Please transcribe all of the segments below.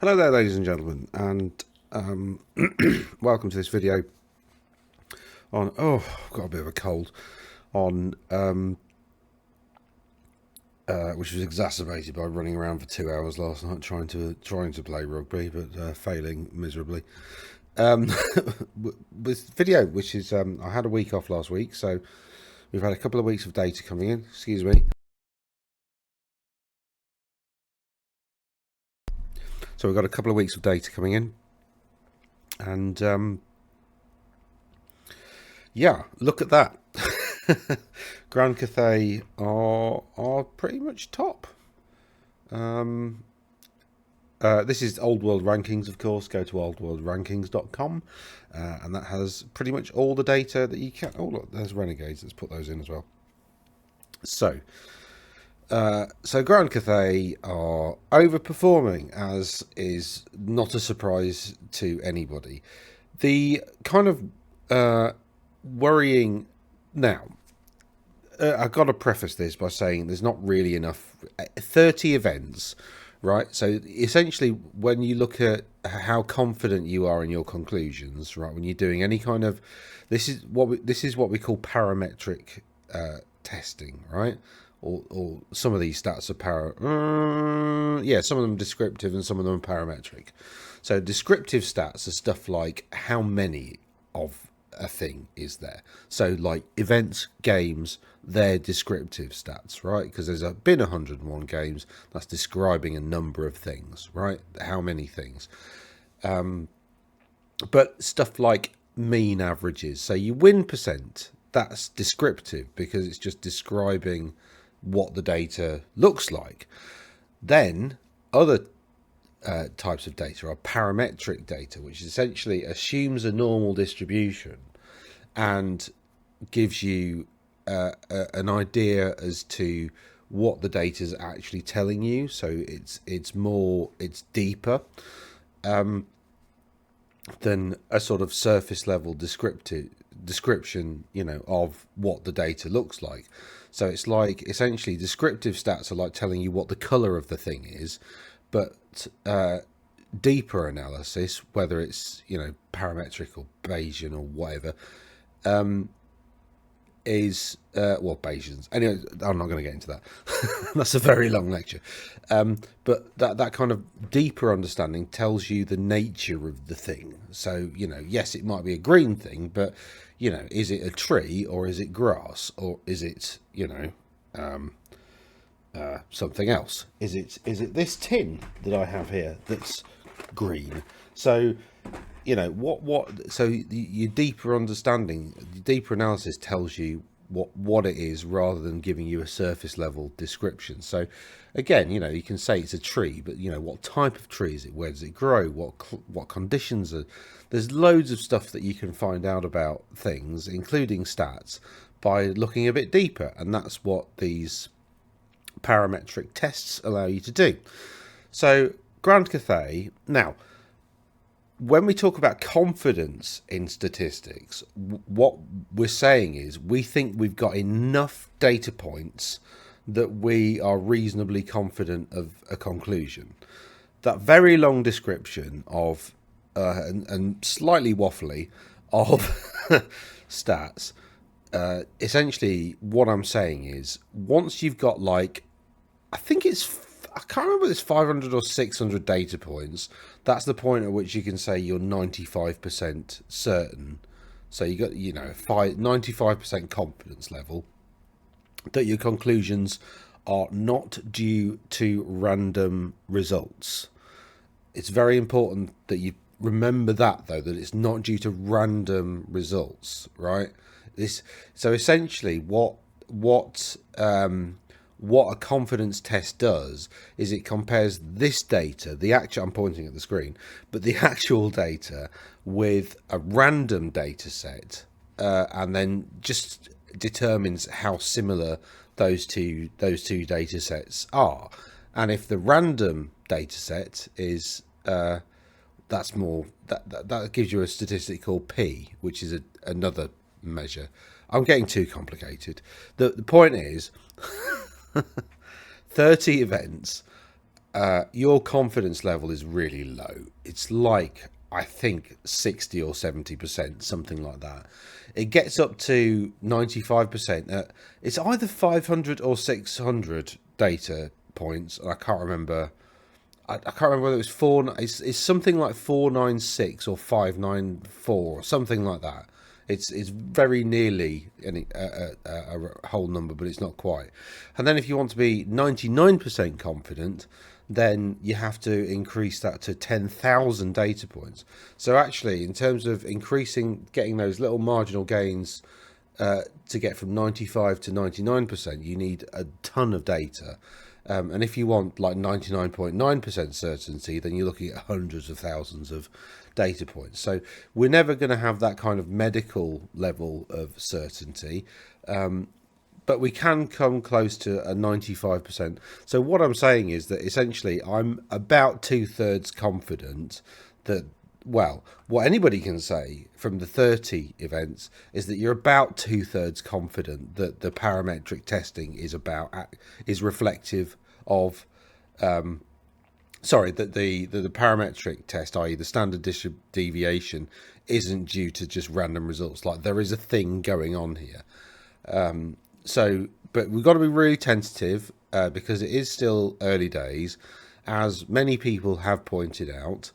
Hello there, ladies and gentlemen, and welcome to this video on, I've got a bit of a cold, on, which was exacerbated by running around for 2 hours last night trying to play rugby, but failing miserably. This video, which is, I had a week off last week, so we've had a couple of weeks of data coming in, excuse me. So we've got a couple of weeks of data coming in, and yeah, look at that. Grand Cathay are pretty much top. This is Old World Rankings, of course. Go to oldworldrankings.com, and that has pretty much all the data that you can. Oh, look, there's Renegades. Let's put those in as well. So Grand Cathay are overperforming, as is not a surprise to anybody. The kind of worrying now, I've got to preface this by saying there's not really enough 30 events, right? So essentially, when you look at how confident you are in your conclusions, right, when you're doing any kind of this is what we call parametric testing, right? Or some of these stats are some of them descriptive and some of them are parametric. So descriptive stats are stuff like how many of a thing is there. So like events, games, they're descriptive stats, right? Because there's been 101 games. That's describing a number of things, right? How many things. But stuff like mean averages, so you win percent, that's descriptive because it's just describing what the data looks like. Then other types of data are parametric data, which essentially assumes a normal distribution and gives you an idea as to what the data is actually telling you. So it's deeper than a sort of surface level description, of what the data looks like. So it's like essentially descriptive stats are like telling you what the color of the thing is, but deeper analysis, whether it's parametric or Bayesian or whatever, is Bayesians. Anyway, I'm not going to get into that. That's a very long lecture. But that kind of deeper understanding tells you the nature of the thing. So yes, it might be a green thing, but is it a tree or is it grass or is it something else? Is it this tin that I have here that's green? So so your deeper understanding, your deeper analysis tells you what it is rather than giving you a surface level description. So again, you can say it's a tree, but what type of tree is it? Where does it grow? What conditions are? There's loads of stuff that you can find out about things, including stats, by looking a bit deeper, and that's what these parametric tests allow you to do. So Grand Cathay now. When we talk about confidence in statistics, what we're saying is we think we've got enough data points that we are reasonably confident of a conclusion. That very long description of, and slightly waffly, of stats, essentially what I'm saying is once you've got I can't remember if it's 500 or 600 data points. That's the point at which you can say you're 95% certain. So you got 95% confidence level that your conclusions are not due to random results. It's very important that you remember that, though, that it's not due to random results, right? So essentially what a confidence test does is it compares this data, I'm pointing at the screen, but the actual data with a random data set, and then just determines how similar those two data sets are. And if the random data set is that's more that gives you a statistical P, which is another measure. I'm getting too complicated. The point is 30 events your confidence level is really low. It's like, I think 60 or 70%, something like that. It gets up to 95%. It's either 500 or 600 data points. I can't remember. I can't remember whether it was four. It's something like 496 or 594 or something like that. It's very nearly a whole number, but it's not quite. And then if you want to be 99% confident, then you have to increase that to 10,000 data points. So actually, in terms of getting those little marginal gains to get from 95 to 99%, you need a ton of data. And if you want like 99.9% certainty, then you're looking at hundreds of thousands of data points. So we're never going to have that kind of medical level of certainty. But we can come close to a 95%. So what I'm saying is that essentially I'm about 2/3 confident that, well, what anybody can say from the 30 events is that you're about 2/3 confident that the parametric testing is reflective of, that the parametric test, i.e. the standard deviation, isn't due to just random results. Like, there is a thing going on here. But we've got to be really tentative because it is still early days. As many people have pointed out,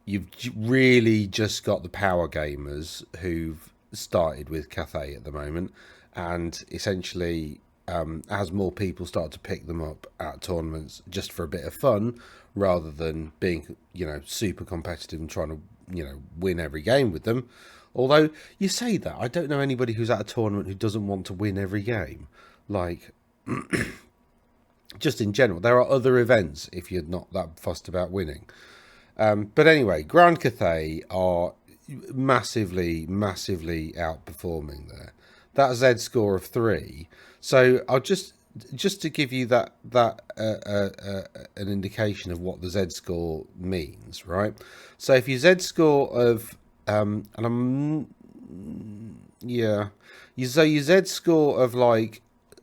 you've really just got the power gamers who've started with Cathay at the moment, and essentially, as more people start to pick them up at tournaments just for a bit of fun, rather than being, super competitive and trying to, win every game with them. Although you say that, I don't know anybody who's at a tournament who doesn't want to win every game. Like, just in general, there are other events if you're not that fussed about winning. But anyway, Grand Cathay are massively outperforming there. That Z score of 3. So I'll just to give you that an indication of what the Z score means, right? So if your Z score of your Z score of like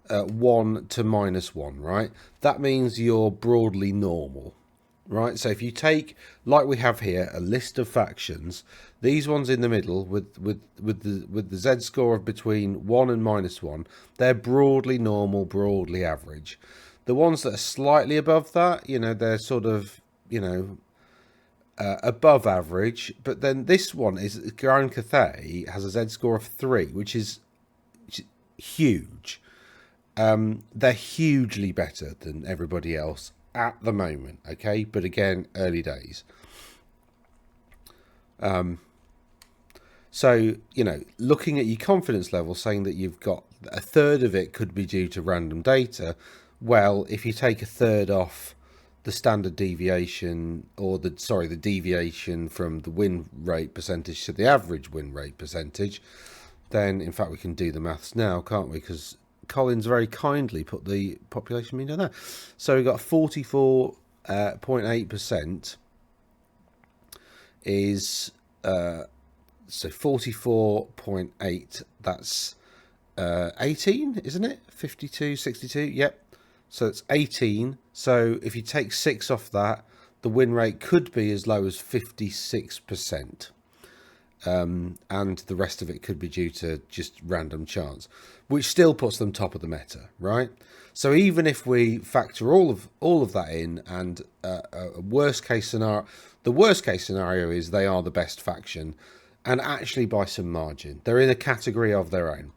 1 to -1, right? That means you're broadly normal, right? So if you take, like we have here, a list of factions, these ones in the middle with the Z score of between 1 and -1, they're broadly normal, broadly average. The ones that are slightly above that, they're sort of, above average. But then this one is Grand Cathay has a Z score of 3, which is huge. They're hugely better than everybody else at the moment, okay? But again, early days. So, looking at your confidence level, saying that you've got a third of it could be due to random data. Well, if you take a third off the standard deviation, or the deviation from the win rate percentage to the average win rate percentage, then in fact we can do the maths now, can't we? Because Colin's very kindly put the population mean down there. So we've got 44.8% is so 44.8, that's 18, isn't it? 52, 62, yep. So it's 18. So if you take 6 off that, the win rate could be as low as 56%. And the rest of it could be due to just random chance, which still puts them top of the meta, right? So even if we factor all of that in, and a worst case scenario, the worst case scenario is they are the best faction, and actually by some margin. They're in a category of their own,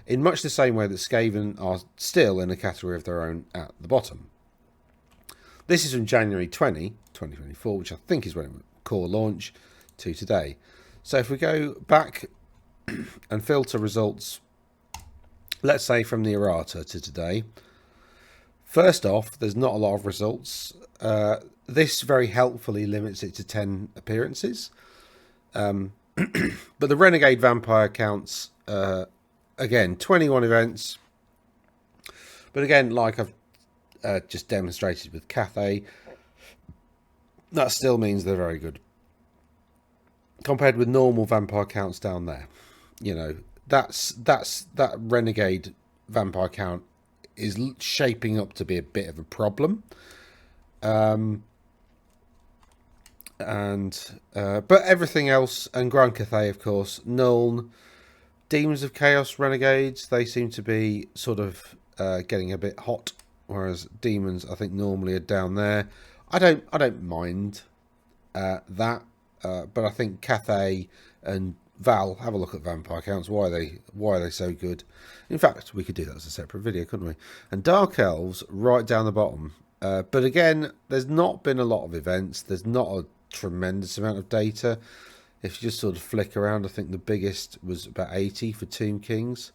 in much the same way that Skaven are still in a category of their own at the bottom. This is from January 2024, which I think is when it core launch, to today. So if we go back and filter results, let's say from the errata to today, first off, there's not a lot of results. This very helpfully limits it to 10 appearances. But the Renegade Vampire counts, again, 21 events. But again, like I've just demonstrated with Cathay, that still means they're very good. Compared with normal vampire counts down there, that Renegade Vampire count is shaping up to be a bit of a problem. But everything else, and Grand Cathay, of course, Nuln, Demons of Chaos, Renegades, they seem to be sort of getting a bit hot, whereas Demons, I think, normally are down there. I don't mind that, but I think Cathay and Val, have a look at vampire counts. Why are they so good? In fact, we could do that as a separate video, couldn't we? And Dark Elves right down the bottom. But again, there's not been a lot of events. There's not a tremendous amount of data. If you just sort of flick around, I think the biggest was about 80 for Tomb Kings.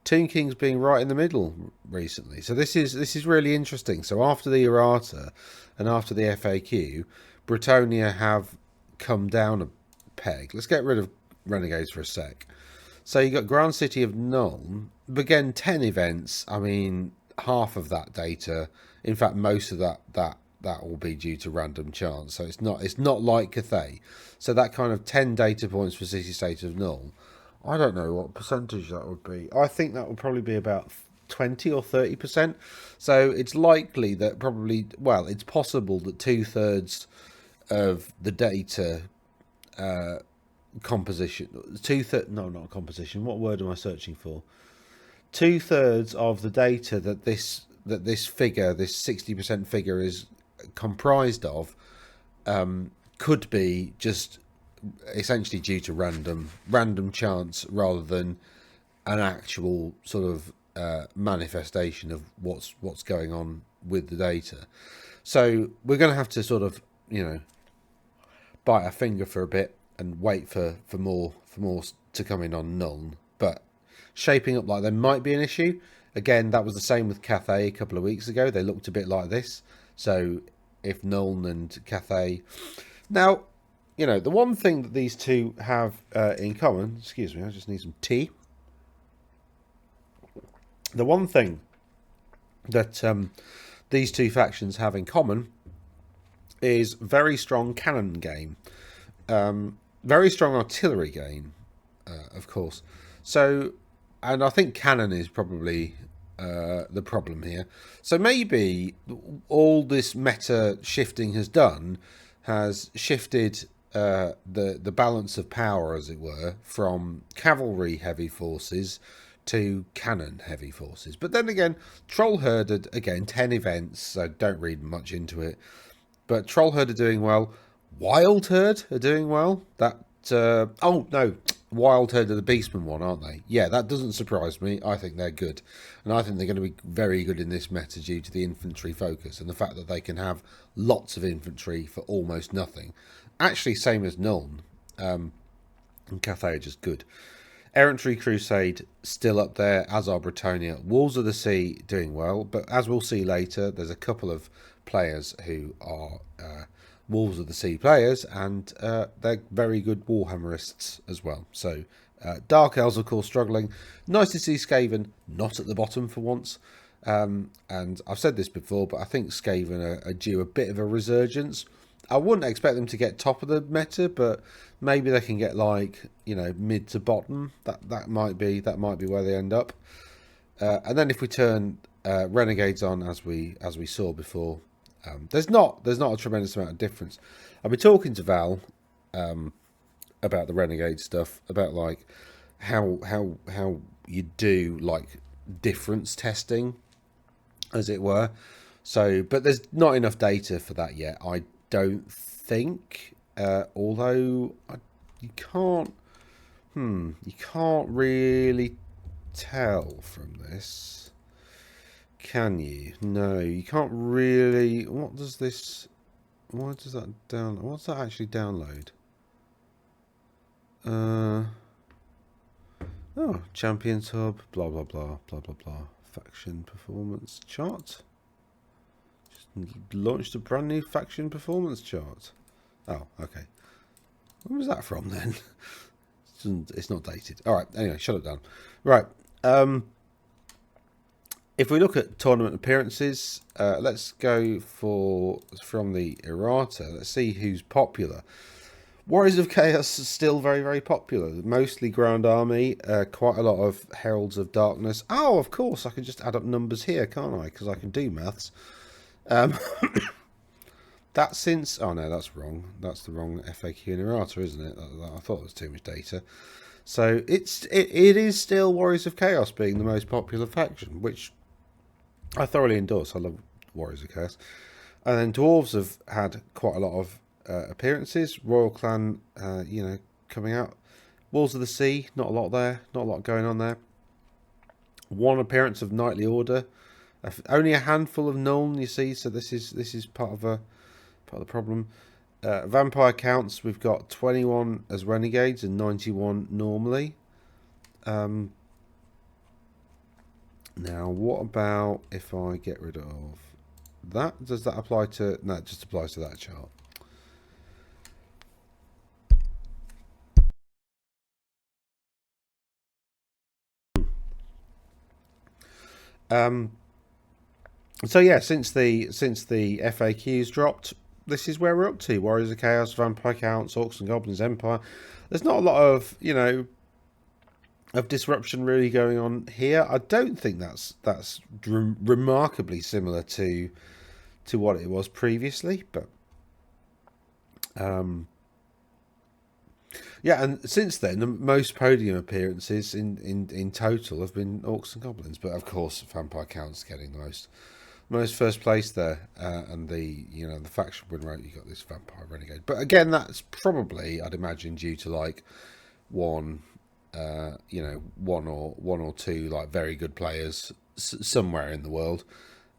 Tomb Kings being right in the middle recently. So this is really interesting. So after the errata and after the FAQ, Britannia have come down a peg. Let's get rid of Renegades for a sec. So you got Grand City of Nuln. Again, 10 events. I mean, half of that data, in fact, most of that will be due to random chance. So it's not like Cathay. So that kind of 10 data points for City State of Nuln. I don't know what percentage that would be. I think that would probably be about 20 or 30%. So it's likely that probably, well, it's possible that 2/3 of the data composition, not composition, what word am I searching for? 2/3 of the data that this figure, this 60% figure is comprised of, could be just essentially due to random chance rather than an actual sort of manifestation of what's going on with the data. So we're going to have to sort of, you know, bite our finger for a bit and wait for more to come in on Nuln. But shaping up like there might be an issue. Again, that was the same with Cathay a couple of weeks ago. They looked a bit like this. So if Nuln and Cathay... Now, you know, the one thing that these two have in common... Excuse me, I just need some tea. The one thing that these two factions have in common is very strong cannon game. Very strong artillery game, of course. So, and I think cannon is probably the problem here. So maybe all this meta shifting has shifted the balance of power, as it were, from cavalry heavy forces to cannon heavy forces. But then again, Troll Herd, again, 10 events, so don't read much into it. But Troll Herd are doing well. Wild Herd are doing well. Oh no, Wild Herd are the Beastmen one, aren't they? Yeah, that doesn't surprise me. I think they're good. And I think they're going to be very good in this meta due to the infantry focus and the fact that they can have lots of infantry for almost nothing. Actually, same as Nuln. And Cathay are just good. Errantry Crusade still up there, as are Britannia. Wolves of the Sea doing well, but as we'll see later, there's a couple of players who are Wolves of the Sea players, and they're very good Warhammerists as well. So Dark Elves, of course, struggling. Nice to see Skaven not at the bottom for once. And I've said this before, but I think Skaven are due a bit of a resurgence. I wouldn't expect them to get top of the meta, but maybe they can get, like, you know, mid to bottom. That might be where they end up. And then if we turn Renegades on, as we saw before, there's not a tremendous amount of difference. I've been talking to Val about the Renegade stuff, about like how you do like difference testing, as it were. So, but there's not enough data for that yet, I don't think. Although you can't really tell from this, can you? No, you can't really. What does this? Why does that down? What's that actually download? Oh, Champions Hub, blah blah blah blah blah blah. Faction performance chart. Just launched a brand new faction performance chart. Oh, okay. Where was that from then? It's not dated. All right. Anyway, shut it down. Right. If we look at tournament appearances, let's go from the errata. Let's see who's popular. Warriors of Chaos is still very, very popular. Mostly Grand Army, quite a lot of Heralds of Darkness. Oh, of course, I can just add up numbers here, can't I? Because I can do maths. That's since... Oh, no, that's wrong. That's the wrong FAQ and errata, isn't it? I thought it was too much data. So it is still Warriors of Chaos being the most popular faction, which I thoroughly endorse. I love Warriors of Chaos. And then Dwarves have had quite a lot of appearances. Royal Clan, coming out. Walls of the Sea, not a lot there. Not a lot going on there. One appearance of Knightly Order. Only a handful of Nuln, you see. So this is part of the problem. Vampire counts, we've got 21 as renegades and 91 normally. Now, what about if I get rid of that? Does that apply to... No, it just applies to that chart. So yeah, since the FAQs dropped, this is where we're up to. Warriors of Chaos, Vampire Counts, Orcs and Goblins, Empire. There's not a lot of, of disruption really going on here. I don't think that's remarkably similar to what it was previously, but yeah, and since then, the most podium appearances in total have been Orcs and Goblins, but of course, Vampire Counts getting the most first place there, and the faction win rate, you got this Vampire Renegade. But again, that's probably, I'd imagine, due to like one or two like very good players somewhere in the world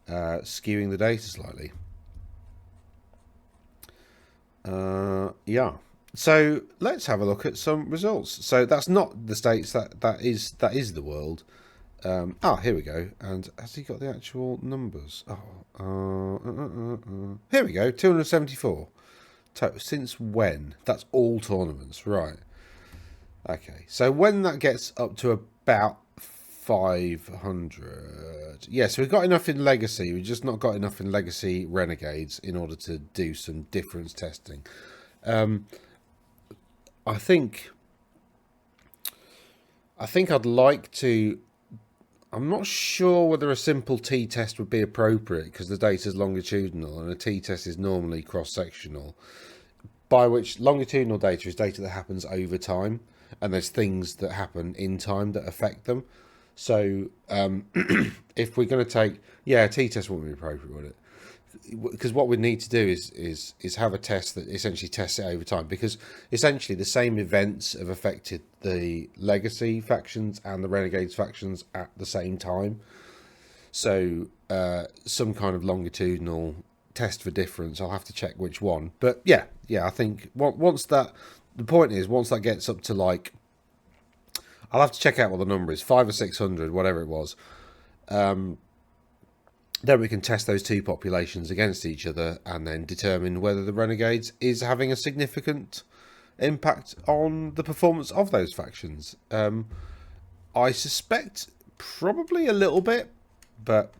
skewing the data slightly. Yeah. So let's have a look at some results. So that's not the states. That is the world. Here we go. And has he got the actual numbers? Here we go. 274. Since when? That's all tournaments, right? Okay. So when that gets up to about 500, yes, we've got enough in Legacy. We've just not got enough in Legacy Renegades in order to do some difference testing. I think I'd like to... I'm not sure whether a simple t-test would be appropriate because the data is longitudinal and a t-test is normally cross-sectional, by which longitudinal data is data that happens over time, and there's things that happen in time that affect them. So if we're going to take... Yeah, a t-test wouldn't be appropriate, would it? Because what we need to do is have a test that essentially tests it over time, because essentially the same events have affected the Legacy factions and the Renegades factions at the same time. So some kind of longitudinal test for difference. I'll have to check which one, but yeah, I think once that gets up to like, I'll have to check out what the number is, 500 or 600, whatever it was. Then we can test those two populations against each other and then determine whether the Renegades is having a significant impact on the performance of those factions. I suspect probably a little bit, but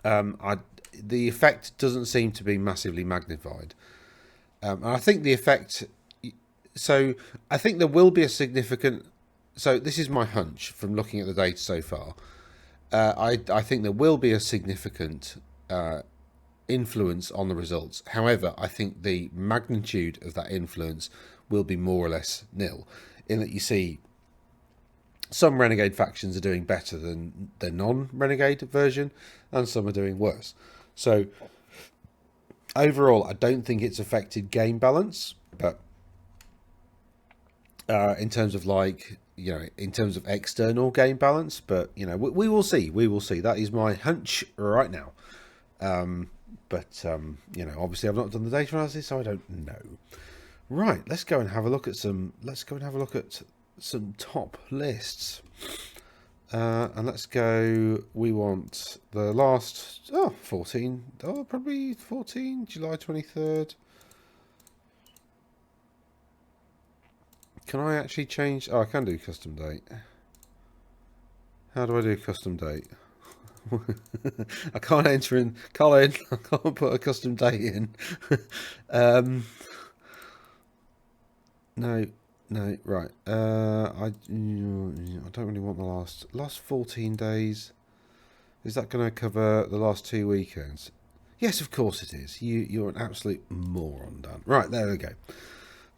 the effect doesn't seem to be massively magnified. And I think the effect... So I think there will be a significant... So this is my hunch from looking at the data so far. I think there will be a significant influence on the results. However, I think the magnitude of that influence will be more or less nil, in that you see some Renegade factions are doing better than the non-Renegade version, and some are doing worse. So overall, I don't think it's affected game balance, but in terms of like... in terms of external game balance, but we will see. That is my hunch right now. Obviously I've not done the data analysis, so I don't know. Right, let's go and have a look at some. Let's go and have a look at some top lists. And let's go. We want the last 14. Probably 14 July 23rd. Can I actually change... Oh, I can do custom date. How do I do custom date? I can't enter in... I can't put a custom date in. No, no, right. I don't really want the last 14 days. Is that going to cover the last 2 weekends? Yes, of course it is. You're an absolute moron, Dan. Right, there we go.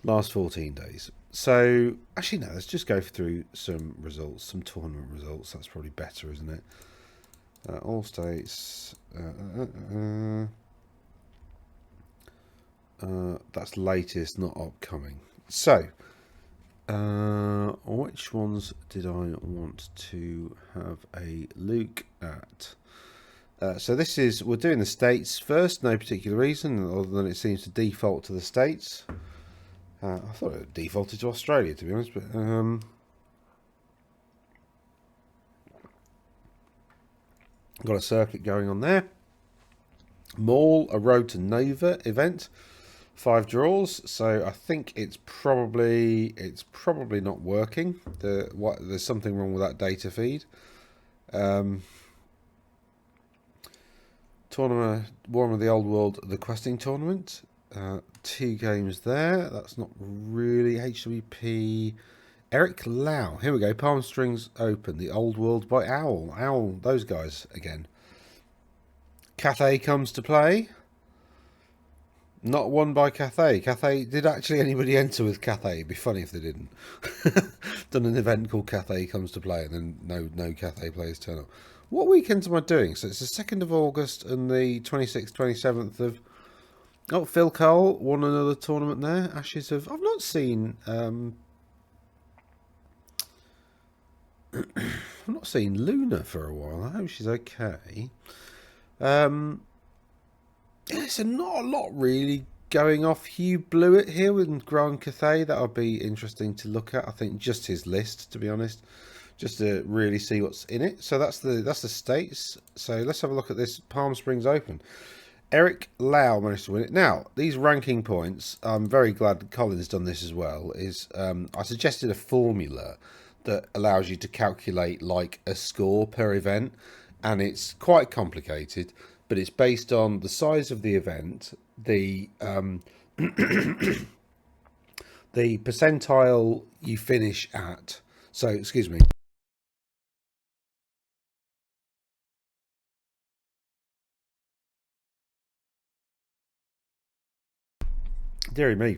Last 14 days. So, actually, no, let's just go through some results, some tournament results. That's probably better, isn't it? All states. That's latest, not upcoming. So, which ones did I want to have a look at? So this is, we're doing the states first, no particular reason, other than it seems to default to the states. I thought it defaulted to Australia, to be honest, but got a circuit going on there. Mall, a Road to Nova event, 5 draws. So I think it's probably not working. There's something wrong with that data feed. Tournament, War of the Old World, the questing tournament. 2 games there. That's not really HWP. Eric Lau. Here we go. Palm Strings Open. The Old World by Owl. Owl. Those guys again. Cathay comes to play. Not won by Cathay. Cathay, did actually anybody enter with Cathay? It'd be funny if they didn't. Done an event called Cathay comes to play, and then no Cathay players turn up. What weekends am I doing? So it's the 2nd of August and the 26th, 27th of... Oh, Phil Cole won another tournament there. Ashes of... I've not seen... I've not seen Luna for a while. I hope she's okay. So not a lot really going off. Hugh Blewett here with Grand Cathay. That'll be interesting to look at. I think just his list, to be honest, just to really see what's in it. So that's the states. So let's have a look at this Palm Springs Open. Eric Lau managed to win it. Now, these ranking points, I'm very glad Colin's done this as well, is I suggested a formula that allows you to calculate like a score per event, and it's quite complicated, but it's based on the size of the event, the the percentile you finish at. So, excuse me. Deary me.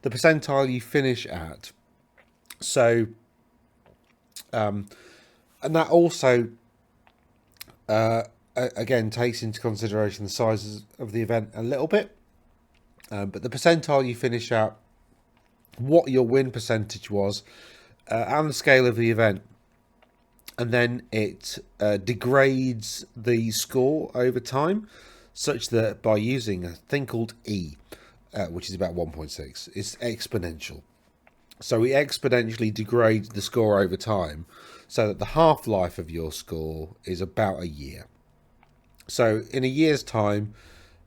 The percentile you finish at. So, and that also, again, takes into consideration the sizes of the event a little bit. But the percentile you finish at, what your win percentage was, and the scale of the event. And then it degrades the score over time, such that by using a thing called E, which is about 1.6, it's exponential. So we exponentially degrade the score over time, so that the half-life of your score is about a year. So in a year's time,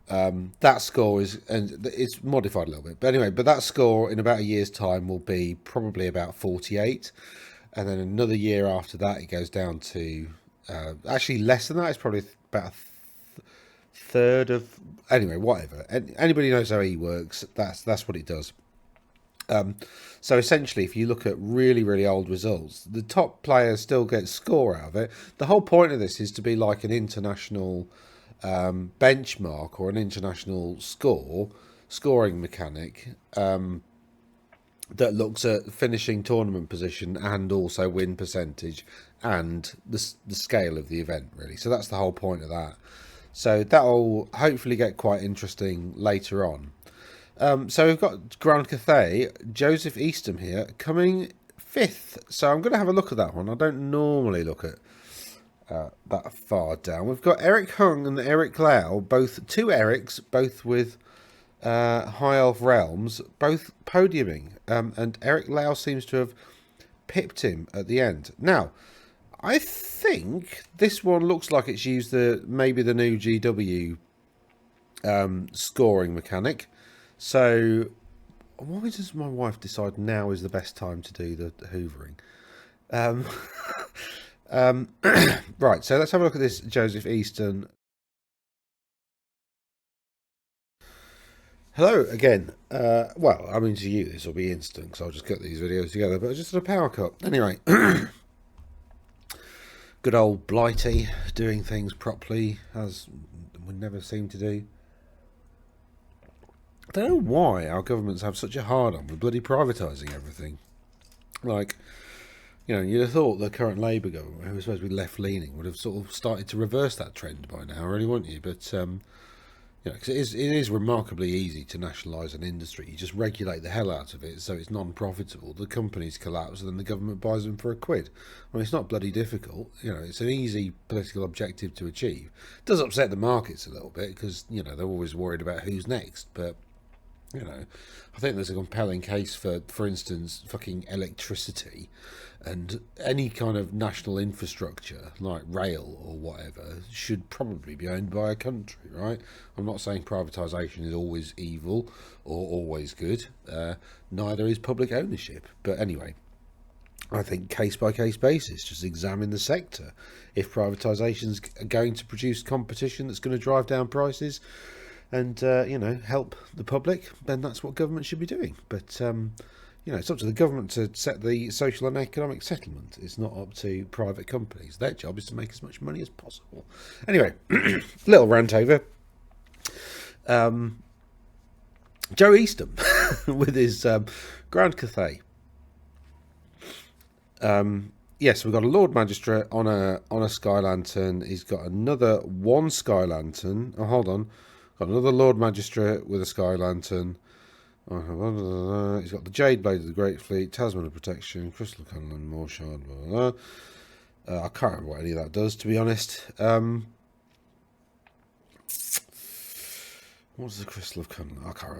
that score is, and it's modified a little bit, but anyway, but that score in about a year's time will be probably about 48, and then another year after that, it goes down to actually less than that. It's probably about a third of, anyway, whatever. Anybody knows how E works? That's what it does. So essentially, if you look at really, really old results, the top players still get score out of it. The whole point of this is to be like an international benchmark or an international scoring mechanic that looks at finishing tournament position and also win percentage and the scale of the event, really. So that's the whole point of that. So that'll hopefully get quite interesting later on. So we've got Grand Cathay, Joseph Eastham here, coming 5th. So I'm going to have a look at that one. I don't normally look at that far down. We've got Eric Hung and Eric Lau, both 2 Erics, both with High Elf Realms, both podiuming. And Eric Lau seems to have pipped him at the end. Now, I think this one looks like it's used maybe the new GW scoring mechanic. So, why does my wife decide now is the best time to do the hoovering? Right, so let's have a look at this Joseph Easton. Hello again. Well, I mean, to you this will be instant because I'll just cut these videos together, but just a power cut. Anyway, good old Blighty doing things properly, as we never seem to do. I don't know why our governments have such a hard on with bloody privatising everything. Like, you know, you'd have thought the current Labour government, who was supposed to be left-leaning, would have sort of started to reverse that trend by now, really, wouldn't you? But you know, because it is remarkably easy to nationalise an industry. You just regulate the hell out of it so it's non-profitable. The companies collapse and then the government buys them for £1. I mean, it's not bloody difficult. You know, it's an easy political objective to achieve. It does upset the markets a little bit because, you know, they're always worried about who's next. But, you know, I think there's a compelling case for instance, fucking electricity and any kind of national infrastructure like rail or whatever should probably be owned by a country, right? I'm not saying privatisation is always evil or always good. Neither is public ownership. But anyway, I think case by case basis, just examine the sector. If privatisation's going to produce competition that's going to drive down prices and you know, help the public, then that's what government should be doing. But you know, it's up to the government to set the social and economic settlement. It's not up to private companies. Their job is to make as much money as possible. Anyway, little rant over. Joe Eastham with his Grand Cathay. Yes, we've got a Lord Magistrate on a Sky Lantern. He's got another one Sky Lantern. Oh, hold on. Got another Lord Magistrate with a Sky Lantern. He's got the Jade Blade of the Great Fleet, Talisman of Protection, Crystal Cunland, Morshard, blah, blah, blah. I can't remember what any of that does, to be honest. What's the Crystal of Cunland? I can't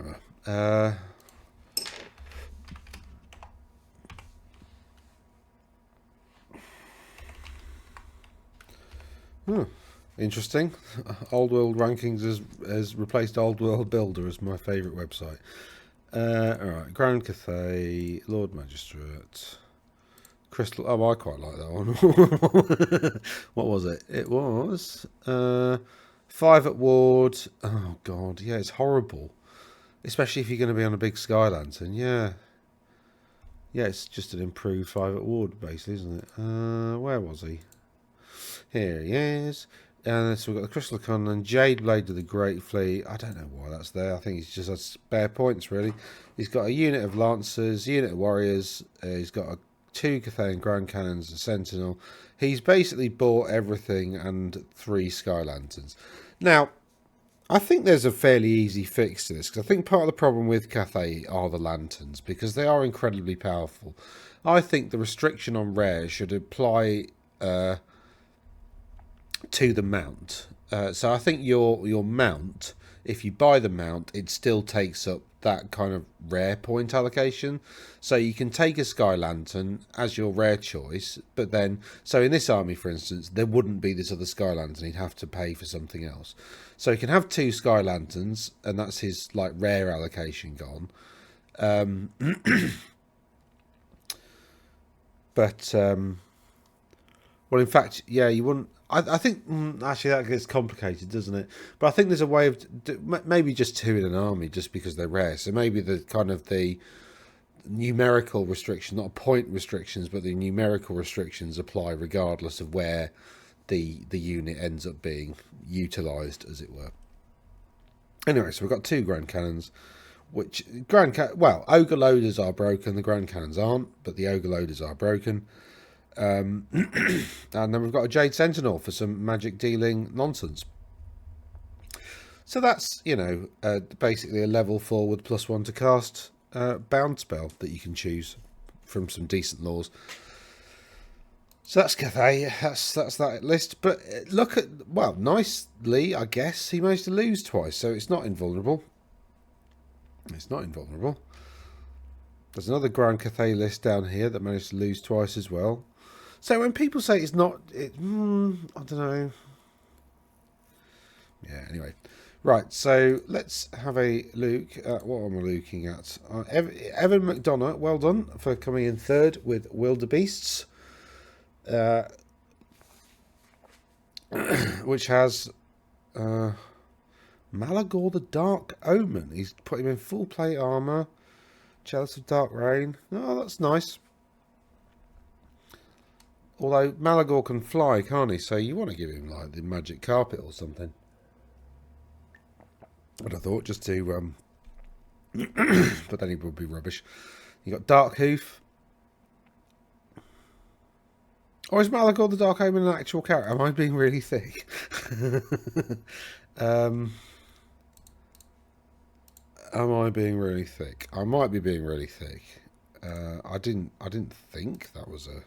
remember. Interesting. Old World Rankings has replaced Old World Builder as my favourite website. Alright, Grand Cathay, Lord Magistrate, Crystal. Oh, I quite like that one. What was it? It was 5 at Ward. Oh, God. Yeah, it's horrible. Especially if you're going to be on a big Sky Lantern. Yeah. Yeah, it's just an improved 5 at Ward, basically, isn't it? Where was he? Here he is. And so we've got the Crystal Cunland, Jade Blade of the Great Fleet. I don't know why that's there. I think he's just had spare points, really. He's got a unit of Lancers, unit of Warriors. He's got 2 Cathayan Grand Cannons, a Sentinel. He's basically bought everything and 3 Sky Lanterns. Now, I think there's a fairly easy fix to this, because I think part of the problem with Cathay are the Lanterns, because they are incredibly powerful. I think the restriction on rare should apply to the mount. So I think your mount, if you buy the mount, it still takes up that kind of rare point allocation. So you can take a Sky Lantern as your rare choice, but then, so in this army, for instance, there wouldn't be this other Sky Lantern. He'd have to pay for something else. So he can have 2 Sky Lanterns, and that's his like rare allocation gone. But well, in fact, yeah, you wouldn't. I think actually that gets complicated, doesn't it? But I think there's a way of maybe just 2 in an army, just because they're rare. So maybe the kind of the numerical restriction, not point restrictions, but the numerical restrictions apply regardless of where the unit ends up being utilised, as it were. Anyway, so we've got 2 Grand Cannons, which well, Ogre Loaders are broken. The Grand Cannons aren't, but the Ogre Loaders are broken. And then we've got a Jade Sentinel for some magic dealing nonsense. So that's, you know, basically a level 4 with +1 to cast bound spell that you can choose from some decent laws. So that's Cathay. That's that list. But look at, well, nicely, I guess, he managed to lose twice, so it's not invulnerable. It's not invulnerable. There's another Grand Cathay list down here that managed to lose twice as well. So when people say it's not, I don't know. Yeah, anyway. Right, so let's have a look at what am I looking at. Evan McDonough, well done for coming in 3rd with Wildebeests. Which has Malagor the Dark Omen. He's put him in full plate armour. Chalice of Dark Rain. Oh, that's nice. Although Malagor can fly, can't he? So you want to give him like the magic carpet or something. But I thought just to, but then he would be rubbish. You got Dark Hoof. Or is Malagor the Dark Omen an actual character? Am I being really thick? Am I being really thick? I might be being really thick. I didn't think that was a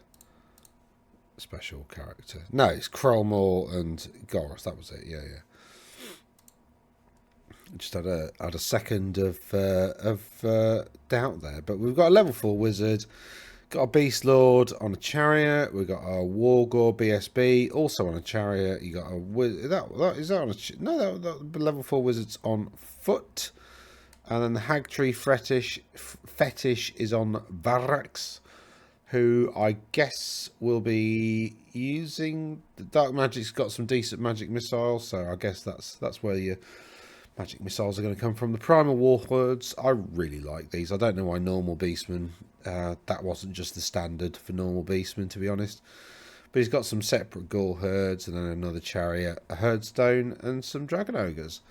special character. No, it's Krolmor and Goros. That was it. Yeah. Just had a second of doubt there, but we've got a level 4 wizard, got a beast lord on a chariot. We've got a wargore BSB also on a chariot. You got a is that on a no? That level 4 wizard's on foot, and then the hag tree fetish is on Varax, who I guess will be using the dark magic's got some decent magic missiles, so I guess that's where your magic missiles are going to come from. The primal warlords, I really like these. I don't know why normal beastmen, that wasn't just the standard for normal beastmen, to be honest. But he's got some separate ghoul herds, and then another chariot, a herdstone, and some dragon ogres.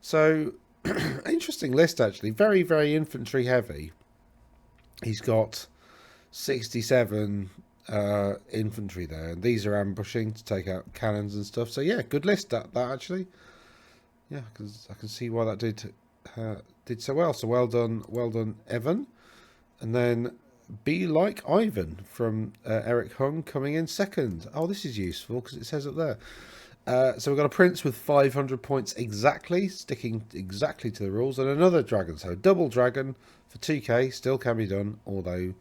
So interesting list actually. Very, very infantry heavy. He's got 67 infantry there, and these are ambushing to take out cannons and stuff. So yeah, good list that actually. Yeah, because I can see why that did so well. So well done, Evan. And then Be Like Ivan from Eric Hung coming in second. Oh, this is useful because it says up there. So we've got a prince with 500 points exactly, sticking exactly to the rules, and another dragon. So double dragon for 2k still can be done, although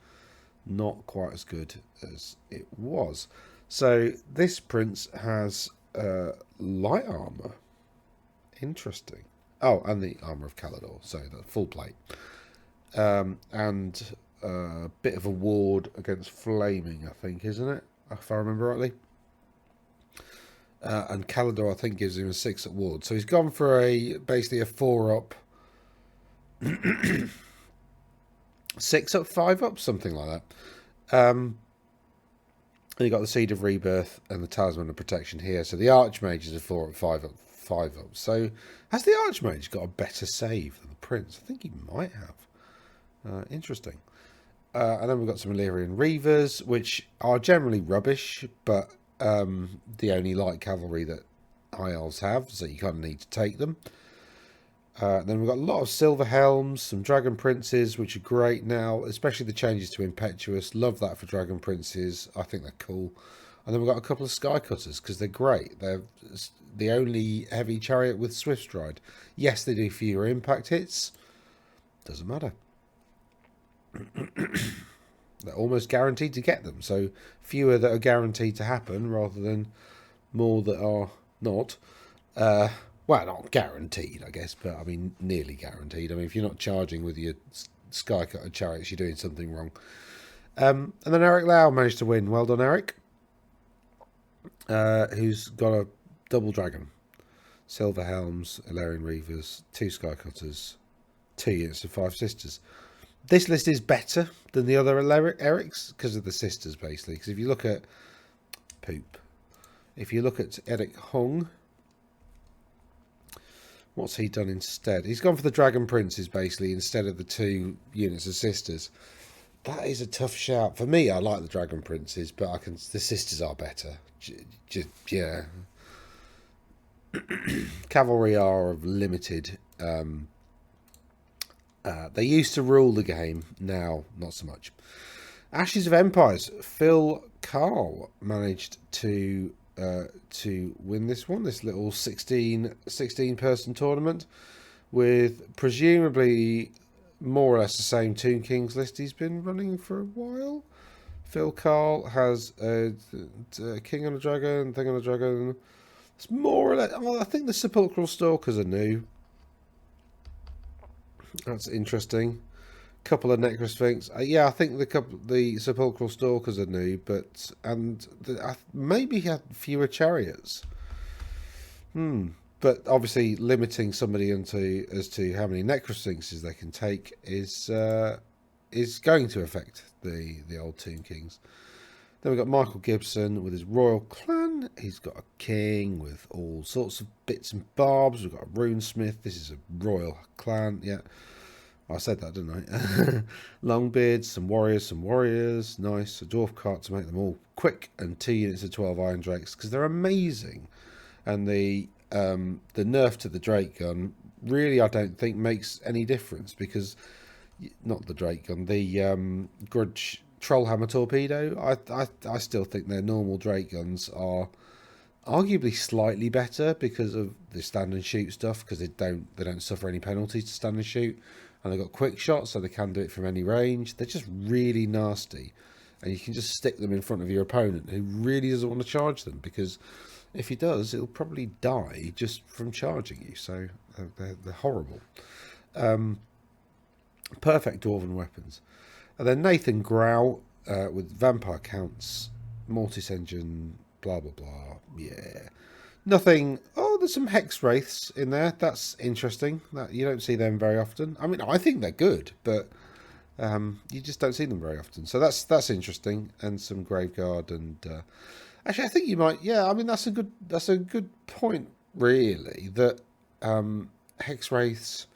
not quite as good as it was. So this prince has light armor. Interesting. Oh, and the armor of Calador, so the full plate, and a bit of a ward against flaming, I think, isn't it? If I remember rightly. And Calador, I think, gives him a 6 at ward. So he's gone for basically a 4 up, 6 up, 5 up, something like that. And you got the Seed of Rebirth and the Talisman of Protection here. So the Archmage is a 4 up, 5 up. 5 up. So has the Archmage got a better save than the Prince? I think he might have. Interesting. And then we've got some Illyrian Reavers, which are generally rubbish, but the only light cavalry that High Elves have, so you kind of need to take them. Then we've got a lot of Silver Helms, some Dragon Princes, which are great now, especially the changes to Impetuous. Love that for Dragon Princes. I think they're cool. And then we've got a couple of Sky Cutters, because they're great. They're the only heavy chariot with Swift Stride. Yes, they do fewer impact hits. Doesn't matter. They're almost guaranteed to get them. So fewer that are guaranteed to happen rather than more that are not. Well, not guaranteed, I guess, but I mean nearly guaranteed. I mean, if you're not charging with your Sky Cutter chariots, you're doing something wrong. And then Eric Lau managed to win. Well done, Eric. Who's got a double dragon, Silver Helms, Illyrian Reavers, 2 Sky Cutters, 2 units of 5 sisters. This list is better than the other Erics because of the sisters, basically. Because if you look at if you look at Eric Hung, what's he done instead? He's gone for the Dragon Princes, basically, instead of the 2 units of sisters. That is a tough shout. For me, I like the Dragon Princes, but the sisters are better. Yeah. Cavalry are of limited. They used to rule the game. Now, not so much. Ashes of Empires. Phil Carl managed to win this one. This little 16 person tournament with presumably more or less the same Tomb Kings list he's been running for a while. Phil Carl has a King on a Dragon, Thing on a Dragon. It's more or less. Well, I think the Sepulchral Stalkers are new. That's interesting. Couple of Necrosphinx. Yeah, I think the Sepulchral Stalkers are new, but maybe he had fewer chariots. But but obviously limiting somebody as to how many necrosphinxes they can take is going to affect the old Tomb Kings. Then we've got Michael Gibson with his royal clan. He's got a king with all sorts of bits and bobs. We've got a runesmith. This is a royal clan. Yeah, I said that, didn't I? Longbeards, some warriors. Nice. A dwarf cart to make them all quick, and 2 units of 12 iron drakes because they're amazing. And the nerf to the Drake gun really, I don't think makes any difference because not the Drake gun, the Grudge Trollhammer torpedo. I still think their normal Drake guns are arguably slightly better because of the stand and shoot stuff, because they don't suffer any penalties to stand and shoot, and they've got quick shots, so they can do it from any range. They're just really nasty, and you can just stick them in front of your opponent who really doesn't want to charge them, because if he does, it'll probably die just from charging you. So they're horrible. Perfect dwarven weapons. And then Nathan Grau with vampire counts, mortis engine, blah blah blah. Yeah, nothing. Oh, there's some hex wraiths in there. That's interesting. That you don't see them very often. I mean, I think they're good, but you just don't see them very often. So that's interesting. And some graveguard and actually, I think you might. Yeah, I mean that's a good point. Really, that hex wraiths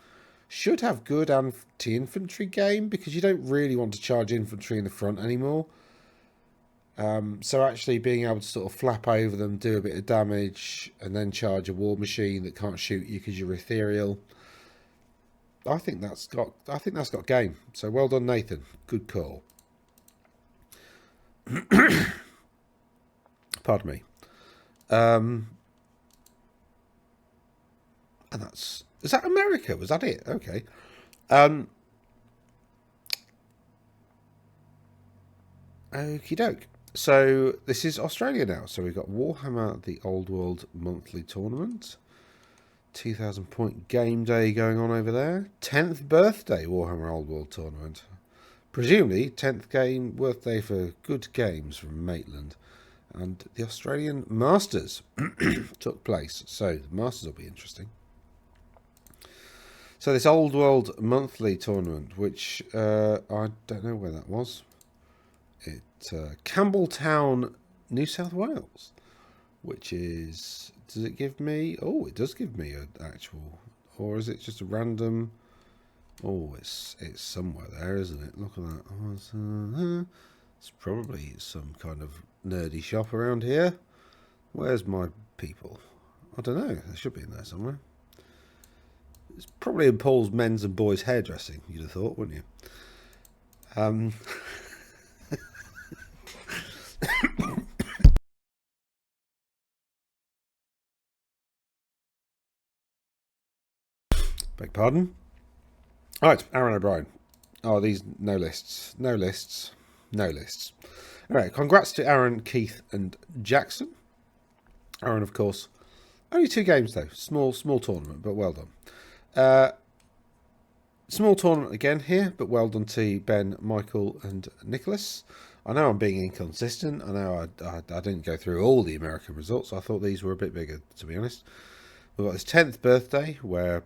should have good anti-infantry game, because you don't really want to charge infantry in the front anymore. So actually being able to sort of flap over them, do a bit of damage, and then charge a war machine that can't shoot you because you're ethereal, I think that's got game. So well done, Nathan. Good call. Pardon me. And is that America? Was that it? Okay. Okie doke. So this is Australia now. So we've got Warhammer, the Old World monthly tournament. 2,000 point game day going on over there. 10th birthday Warhammer Old World tournament. Presumably 10th birthday for good games from Maitland. And the Australian Masters took place. So the Masters will be interesting. So this Old World monthly tournament, which I don't know where that was. Campbelltown, New South Wales, which is, does it give me? Oh, it does give me an actual, or is it just a random? Oh, it's somewhere there, isn't it? Look at that. Oh, it's probably some kind of nerdy shop around here. Where's my people? I don't know. They should be in there somewhere. It's probably in Paul's men's and boys hairdressing, you'd have thought, wouldn't you? Beg pardon? Alright, Aaron O'Brien. Oh, these no lists. Alright, congrats to Aaron, Keith and Jackson. Aaron, of course. Only 2 games though. Small tournament, but well done. Small tournament again here, but well done to Ben, Michael and Nicholas. I know I'm being inconsistent. I know I didn't go through all the American results. I thought these were a bit bigger, to be honest. We've got this 10th birthday where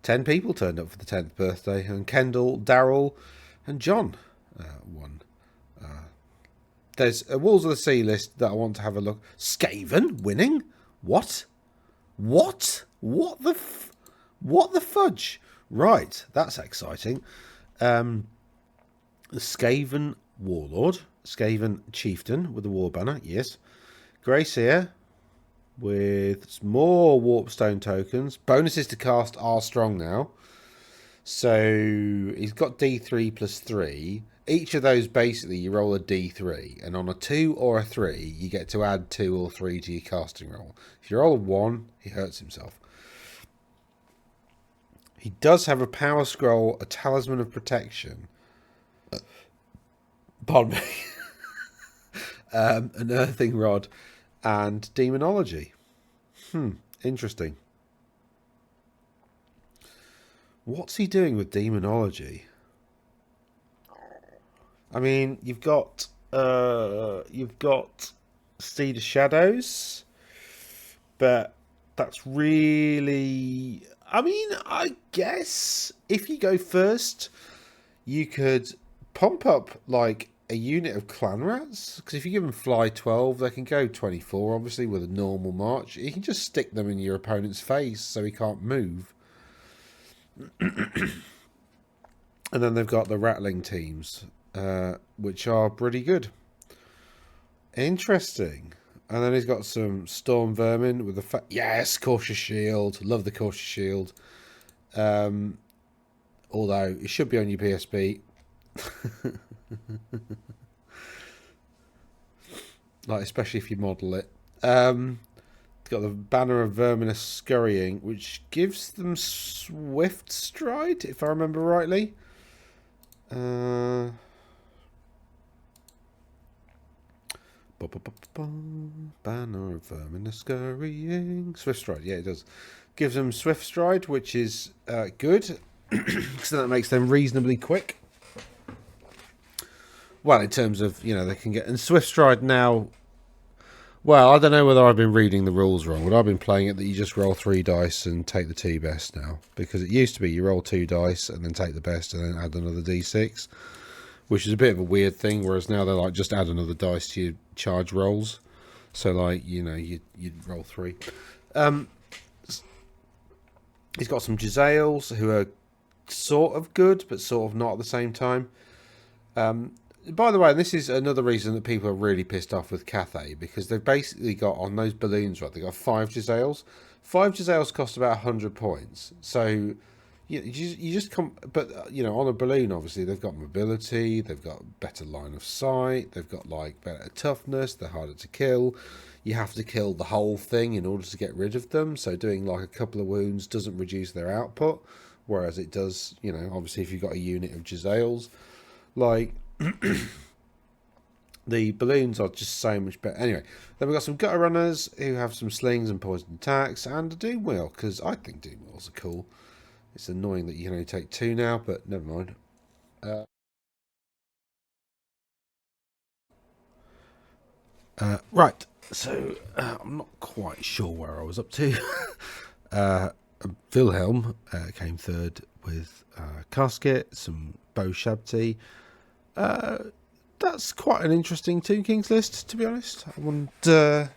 10 people turned up for the 10th birthday, and Kendall, Daryl and John won. There's a Walls of the Sea list that I want to have a look. Skaven winning? What the fudge? Right, that's exciting. The Skaven Warlord, Skaven Chieftain with the War Banner, yes. Grace here with more Warpstone tokens. Bonuses to cast are strong now. So he's got D3 plus 3. Each of those, basically, you roll a D3. And on a 2 or a 3, you get to add 2 or 3 to your casting roll. If you roll a 1, he hurts himself. He does have a Power Scroll, a Talisman of Protection. Pardon me. An Earthing Rod and Demonology. Interesting. What's he doing with Demonology? I mean, you've got Seed of Shadows. But that's really, I mean, I guess if you go first, you could pump up like a unit of clan rats, because if you give them fly 12, they can go 24, obviously, with a normal march. You can just stick them in your opponent's face so he can't move. And then they've got the rattling teams, which are pretty good. Interesting. And then he's got some storm vermin with the yes, cautious shield. Love the cautious shield. Although it should be on your PSP. Like, especially if you model it. It's got the banner of verminous scurrying, which gives them swift stride, if I remember rightly. Banner of verminous scurrying. Swift stride, yeah, it does. Gives them swift stride, which is good, because that makes them reasonably quick. Well, in terms of, you know, they can get... And Swift Stride now... Well, I don't know whether I've been reading the rules wrong, but I've been playing it that you just roll 3 dice and take the 2 best now. Because it used to be you roll 2 dice and then take the best and then add another d6. Which is a bit of a weird thing, whereas now they're like, just add another dice to your charge rolls. So, like, you know, you'd roll 3. He's got some Jezzails who are sort of good, but sort of not at the same time. By the way, this is another reason that people are really pissed off with Cathay, because they've basically got, on those balloons, right, they've got 5 Jezzails. 5 Jezzails cost about 100 points. So, you just come... But, you know, on a balloon, obviously, they've got mobility, they've got better line of sight, they've got, like, better toughness, they're harder to kill. You have to kill the whole thing in order to get rid of them. So doing, like, a couple of wounds doesn't reduce their output, whereas it does, you know, obviously, if you've got a unit of Jezzails. Like... The balloons are just so much better. Anyway, then we've got some gutter runners who have some slings and poison attacks, and a doom wheel, because I think doom wheels are cool. It's annoying that you can only take 2 now, but never mind. Right, so I'm not quite sure where I was up to. Wilhelm came third with Casket, some Bow Shabti. That's quite an interesting Tomb Kings list, to be honest. I want, there's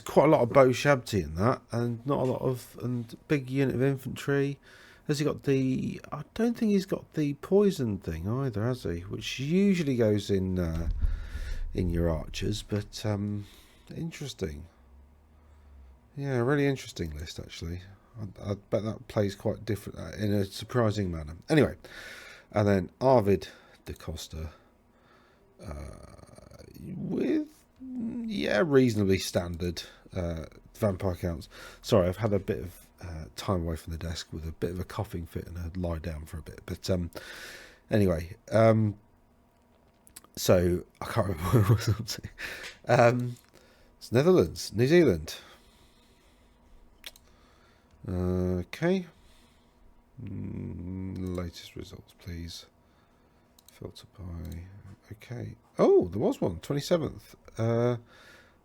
quite a lot of Bow Shabti in that, and not a lot of, and big unit of infantry. Has he got the? I don't think he's got the poison thing either, has he? Which usually goes in your archers, but interesting. Yeah, really interesting list actually. I bet that plays quite different in a surprising manner. Anyway. And then Arvid da Costa with, yeah, reasonably standard vampire counts. Sorry, I've had a bit of time away from the desk with a bit of a coughing fit and I lie down for a bit. But anyway, so I can't remember where I was up to. It's Netherlands, New Zealand. Okay. Latest results, please. Filter by... Okay. Oh, there was one. 27th.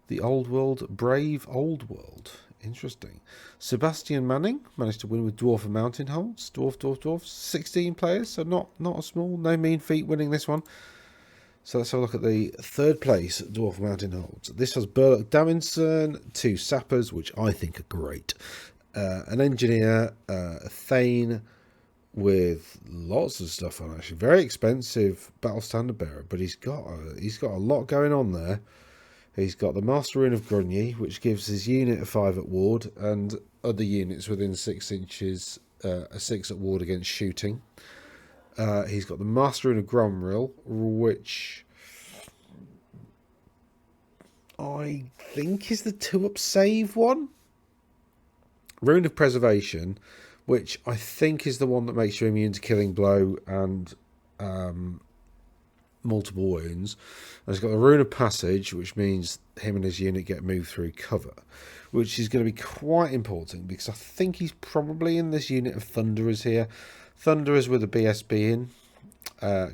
The Old World, Brave Old World. Interesting. Sebastian Manning managed to win with Dwarf and Mountain Holds. Dwarf. 16 players, so not a small, no mean feat winning this one. So let's have a look at the 3rd place Dwarf Mountain Holds. This has Burlock Davidson, 2 sappers, which I think are great. An engineer, a Thane with lots of stuff on, actually very expensive battle standard bearer, but he's got a lot going on there. He's got the Master Rune of Grunye, which gives his unit a 5 at ward, and other units within 6 inches a 6 at ward against shooting. He's got the Master Rune of Gromril, which I think is the 2 up save one. Rune of Preservation, which I think is the one that makes you immune to Killing Blow and multiple wounds. And he's got the Rune of Passage, which means him and his unit get moved through cover, which is going to be quite important because I think he's probably in this unit of Thunderers here. Thunderers with a BSB in I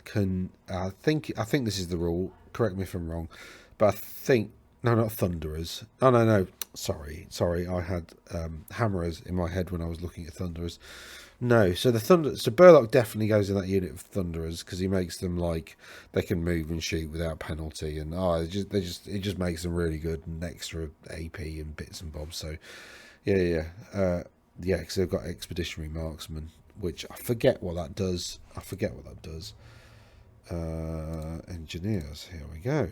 think this is the rule. Correct me if I'm wrong, but I think No, not Thunderers. Oh, no, no. Sorry. I had Hammerers in my head when I was looking at Thunderers. No, so so Burlock definitely goes in that unit of Thunderers because he makes them like they can move and shoot without penalty, and it just makes them really good and extra AP and bits and bobs. So yeah, because they've got Expeditionary Marksman, which I forget what that does. Engineers. Here we go.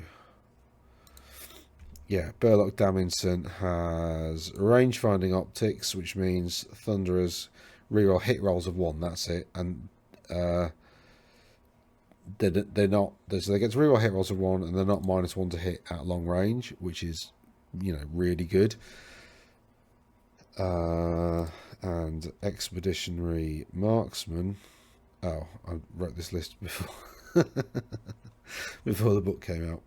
Yeah, Burlock Daminson has range finding optics, which means Thunderers reroll hit rolls of 1. That's it, and they're not. So they get to reroll hit rolls of 1, and they're not -1 to hit at long range, which is really good. And Expeditionary Marksman. Oh, I wrote this list before before the book came out.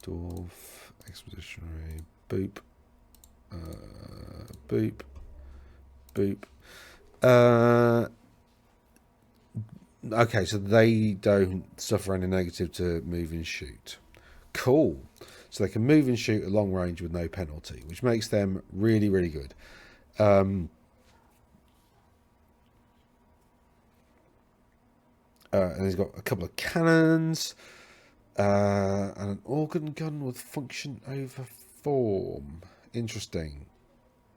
Dwarf, Expeditionary, boop, boop, boop. Okay, so they don't suffer any negative to move and shoot. Cool. So they can move and shoot at long range with no penalty, which makes them really, really good. And he's got a couple of cannons. And an organ gun with function over form. Interesting.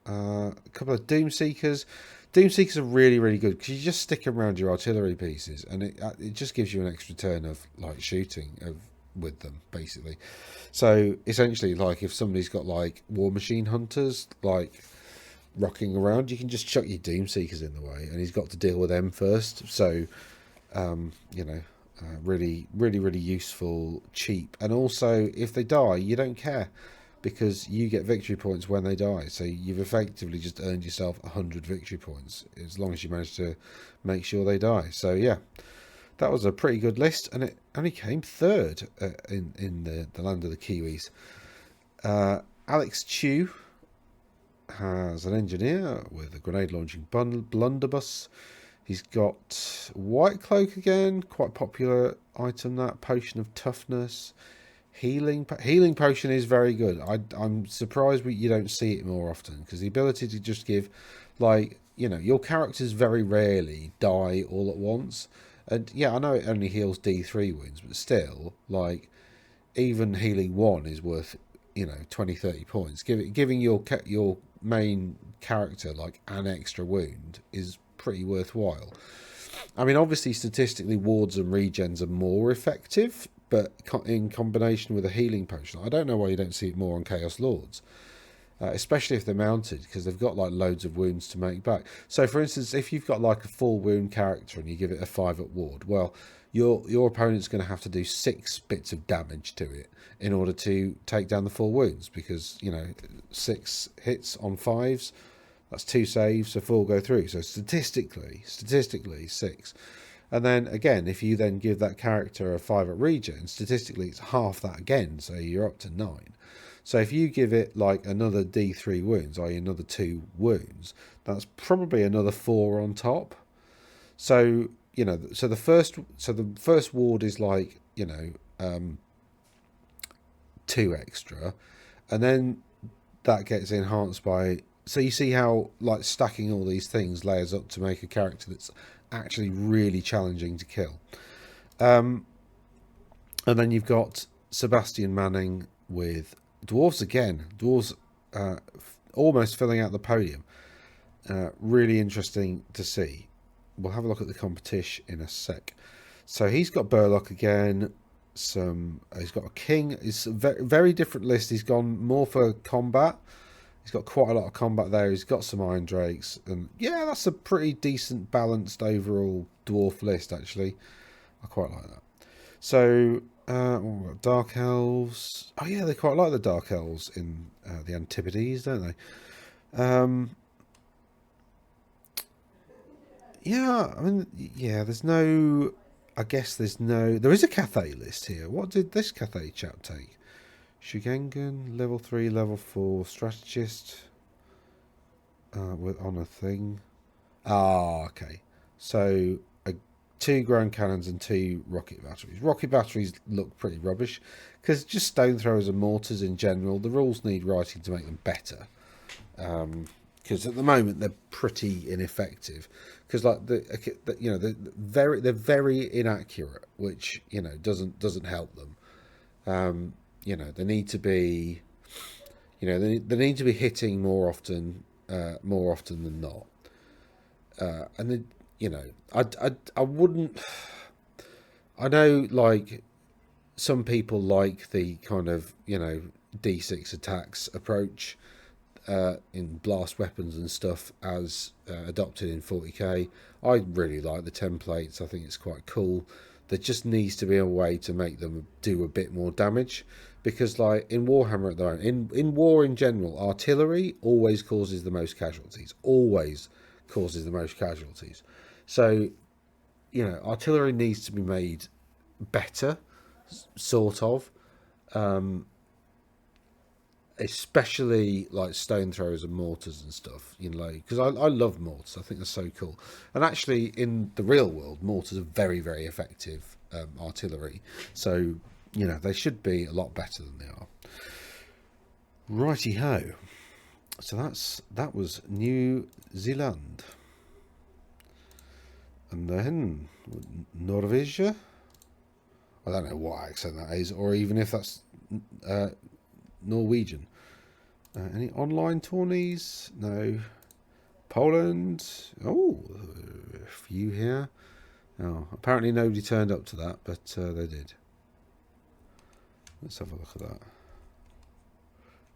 A couple of Doomseekers. Doomseekers are really, really good because you just stick them around your artillery pieces, and it just gives you an extra turn of like shooting with them, basically. So essentially, like if somebody's got like war machine hunters like rocking around, you can just chuck your Doomseekers in the way, and he's got to deal with them first. So really, really, really useful, cheap, and also if they die, you don't care because you get victory points when they die. So you've effectively just earned yourself 100 victory points as long as you manage to make sure they die. So yeah, that was a pretty good list, and it only came third in the land of the Kiwis. Alex Chew has an engineer with a grenade launching blunderbuss. He's got White Cloak again, quite popular item, that potion of toughness. Healing potion is very good. I'm surprised you don't see it more often, because the ability to just give, like, your characters very rarely die all at once. And yeah, I know it only heals D3 wounds, but still, like, even healing 1 is worth 20-30 points. Giving your main character like an extra wound is pretty worthwhile. I mean, obviously statistically wards and regens are more effective, but in combination with a healing potion, I don't know why you don't see it more on Chaos Lords, especially if they're mounted, because they've got like loads of wounds to make back. So for instance, if you've got like a full wound character and you give it a 5 at ward, well, your opponent's going to have to do 6 bits of damage to it in order to take down the full wounds, because 6 hits on 5s, that's 2 saves, so 4 go through. So statistically 6. And then again, if you then give that character a 5 at regen, statistically it's half that again, so you're up to 9. So if you give it like another D3 wounds, i.e. another 2 wounds, that's probably another 4 on top. So the first ward is like 2 extra, and then that gets enhanced by. So you see how like stacking all these things layers up to make a character that's actually really challenging to kill. And then you've got Sebastian Manning with Dwarfs again. Dwarfs almost filling out the podium. Really interesting to see. We'll have a look at the competition in a sec. So he's got Burlock again. He's got a king. It's a very, very different list. He's gone more for combat. He's got quite a lot of combat there. He's got some Iron Drakes, and yeah, that's a pretty decent balanced overall dwarf list actually. I quite like that. So Dark Elves. Oh yeah, they quite like the Dark Elves in the Antipodes, don't they? Yeah, I mean, yeah. There's no. I guess there's no. There is a Cathay list here. What did this Cathay chap take? Shugengan, level 3, level 4, strategist on a thing. Ah, okay. So 2 ground cannons and 2 rocket batteries. Rocket batteries look pretty rubbish because just stone throwers and mortars in general, the rules need writing to make them better. Because at the moment they're pretty ineffective. Because like they're very inaccurate, which doesn't help them. They need to be, they need to be hitting more often than not. And then, I wouldn't. I know, like, some people like the kind of D6 attacks approach in blast weapons and stuff as adopted in 40k. I really like the templates. I think it's quite cool. There just needs to be a way to make them do a bit more damage, because like in Warhammer at the moment, in war in general, artillery always causes the most casualties. Always causes the most casualties. So, artillery needs to be made better, sort of. Especially like stone throwers and mortars and stuff, because I love mortars. I think they're so cool. And actually, in the real world, mortars are very, very effective artillery. So, they should be a lot better than they are. Righty ho. So that was New Zealand. And then Norwegia. I don't know what accent that is, or even if that's Norwegian. Any online tourneys? No. Poland. Oh, a few here. Oh, apparently nobody turned up to that, but they did. Let's have a look at that.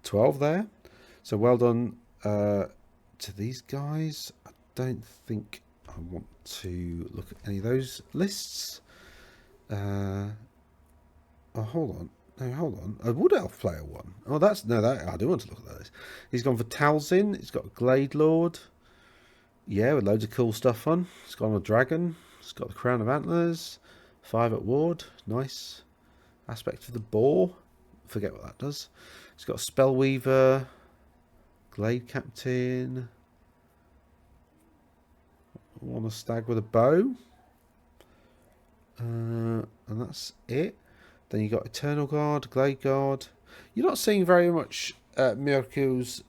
12 there. So well done to these guys. I don't think I want to look at any of those lists. Oh, hold on. No, hold on. A Wood Elf player won. Oh, that I do want to look at that. He's gone for Talzin. He's got a Glade Lord. Yeah, with loads of cool stuff on. He's gone with Dragon. He's got the Crown of Antlers. 5 at Ward. Nice. Aspect of the Boar. Forget what that does. He's got a Spellweaver. Glade Captain. Want a Stag with a Bow. And that's it. Then you got Eternal Guard, Glade Guard. You're not seeing very much Miracle's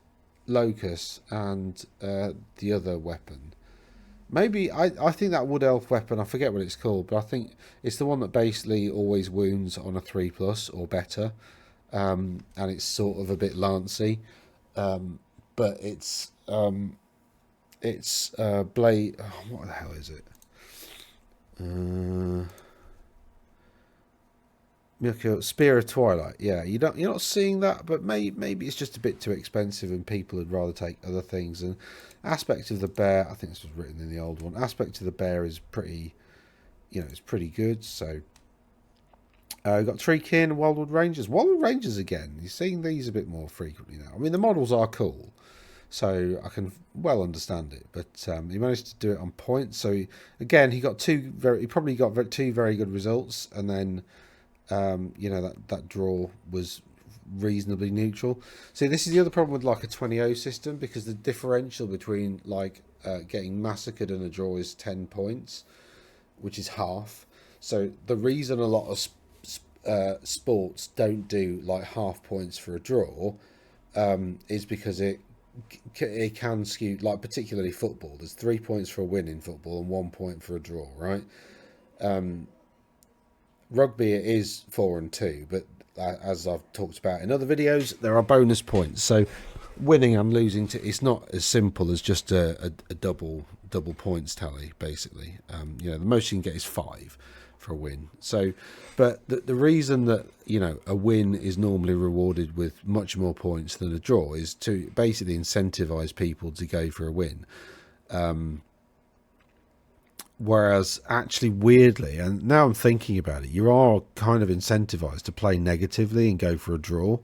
Locus and the other weapon. Maybe I think that Wood Elf weapon, I forget what it's called, but I think it's the one that basically always wounds on a 3+ or better, and it's sort of a bit lancy, but it's blade. Oh, what the hell is it? Spear of Twilight. Yeah, you're not seeing that, but maybe it's just a bit too expensive and people would rather take other things. And Aspect of the Bear, I think this was written in the old one. Aspect of the Bear is pretty, it's pretty good. So we've got Treekin and Wildwood Rangers. Wildwood Rangers again. You're seeing these a bit more frequently now. I mean, the models are cool, so I can well understand it. But he managed to do it on points. So again, he probably got 2 very good results, and then. That draw was reasonably neutral. See, this is the other problem with like a 20-0 system, because the differential between like getting massacred and a draw is 10 points, which is half. So the reason a lot of sports don't do like half points for a draw is because it can skew, like particularly football. There's 3 points for a win in football and 1 point for a draw, right? Rugby it is 4 and 2, but as I've talked about in other videos, there are bonus points. So winning and losing, it's not as simple as just a double points tally. Basically, the most you can get is 5 for a win. So, but the reason that a win is normally rewarded with much more points than a draw is to basically incentivize people to go for a win. Whereas actually, weirdly, and now I'm thinking about it, you are kind of incentivized to play negatively and go for a draw,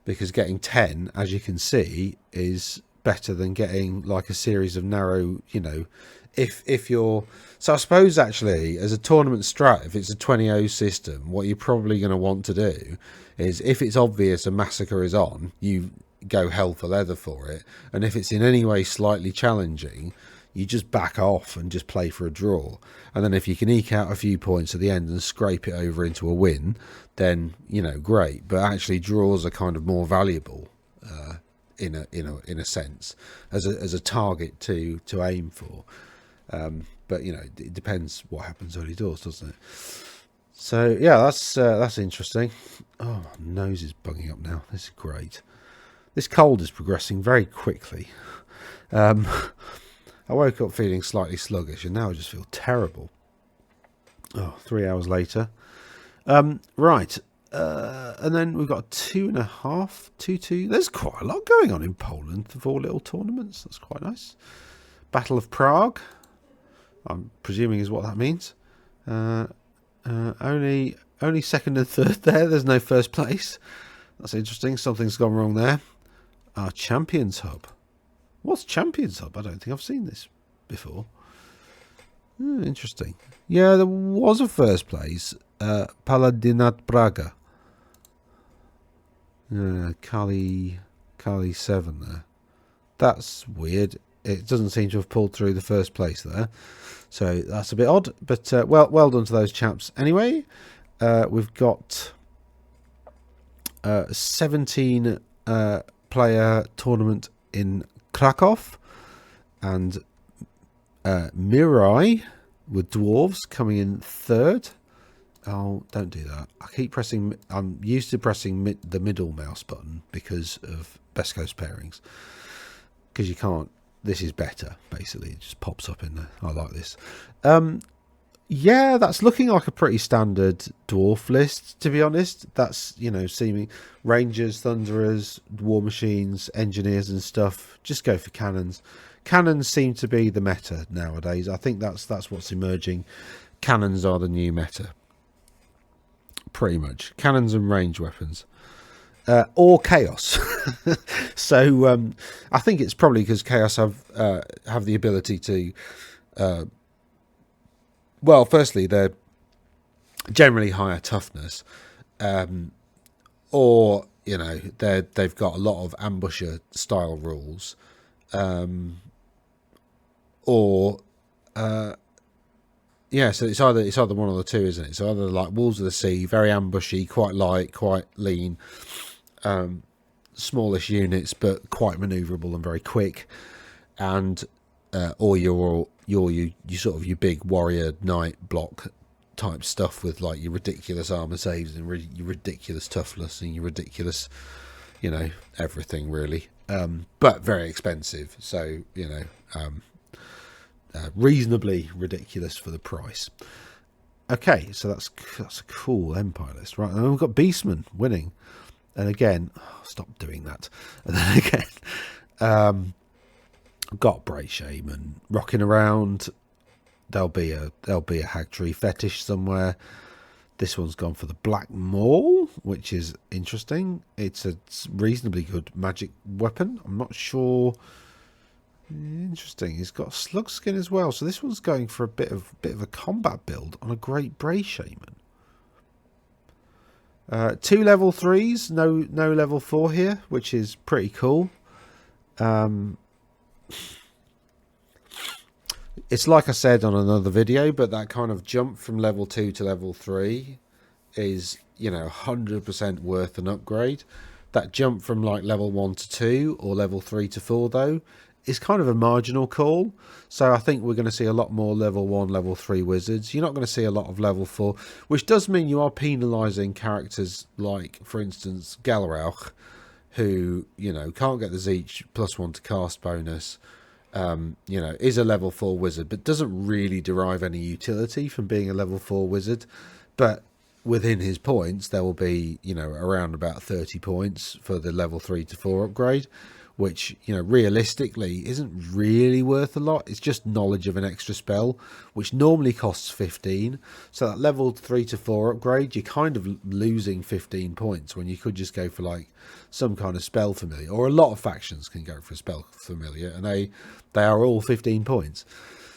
because getting 10, as you can see, is better than getting like a series of narrow, if you're... So I suppose actually, as a tournament strat, if it's a 20-0 system, what you're probably going to want to do is, if it's obvious a massacre is on, you go hell for leather for it. And if it's in any way slightly challenging, you just back off and just play for a draw. And then if you can eke out a few points at the end and scrape it over into a win, then, you know, great. But actually draws are kind of more valuable in a sense as a target to aim for. But, you know, it depends what happens early doors, doesn't it? So, yeah, that's interesting. Oh, my nose is bugging up now. This is great. This cold is progressing very quickly. I woke up feeling slightly sluggish, and now I just feel terrible. Oh, 3 hours later. Right. And then we've got 2.5, 2-2. There's quite a lot going on in Poland for 4 little tournaments. That's quite nice. Battle of Prague, I'm presuming is what that means. Only second and third there. There's no first place. That's interesting. Something's gone wrong there. Our Champions Hub. What's Champions Hub? I don't think I've seen this before. Interesting. Yeah, there was a first place. Paladinat Braga. Kali 7 there. That's weird. It doesn't seem to have pulled through the first place there. So that's a bit odd. But well done to those chaps. Anyway, we've got 17 player tournament in Krakow, and Mirai with Dwarves coming in third. Oh, don't do that. I keep pressing. I'm used to pressing the middle mouse button because of Best Coast pairings. Because you can't. This is better, basically. It just pops up in there. I like this. Yeah, that's looking like a pretty standard dwarf list, to be honest. That's, you know, seeming Rangers, Thunderers, War Machines, Engineers and stuff. Just go for cannons. Cannons seem to be the meta nowadays. I think that's what's emerging. Cannons are the new meta. Pretty much. Cannons and range weapons. Or Chaos. So I think it's probably because Chaos have the ability to... well, firstly, they're generally higher toughness, or, you know, they've got a lot of ambusher style rules, or yeah. So it's either one of the two, isn't it? So either like Wolves of the Sea, very ambushy, quite light, quite lean, smallish units, but quite manoeuvrable and very quick, and or you sort of your big warrior knight block type stuff with like your ridiculous armor saves and your ridiculous toughness and your ridiculous, you know, everything really, but very expensive. So, you know, reasonably ridiculous for the price. Okay, so that's a cool empire list, right? And we've got Beastmen winning, and again, stop doing that. And then again, got Bray Shaman rocking around. There'll be a hag tree fetish somewhere. This one's gone for the Black Maul, which is interesting. It's a reasonably good magic weapon. I'm not sure. Interesting. He's got slug skin as well. So this one's going for a bit of a combat build on a great Bray Shaman. 2 level 3s, no level 4 here, which is pretty cool. It's like I said on another video, but that kind of jump from level 2 to level 3 is, you know, 100% worth an upgrade. That jump from like level 1 to 2 or level 3 to 4 though is kind of a marginal call. So I think we're going to see a lot more level 1, level 3 wizards. You're not going to see a lot of level 4, which does mean you are penalising characters like, for instance, Galrauch, who, you know, can't get the Zeech +1 to cast bonus. You know, is a level 4 wizard, but doesn't really derive any utility from being a level 4 wizard. But within his points, there will be, you know, around about 30 points for the level 3 to 4 upgrade, which, you know, realistically isn't really worth a lot. It's just knowledge of an extra spell, which normally costs 15. So that level 3 to 4 upgrade, you're kind of losing 15 points when you could just go for like some kind of spell familiar, or a lot of factions can go for a spell familiar, and they are all 15 points.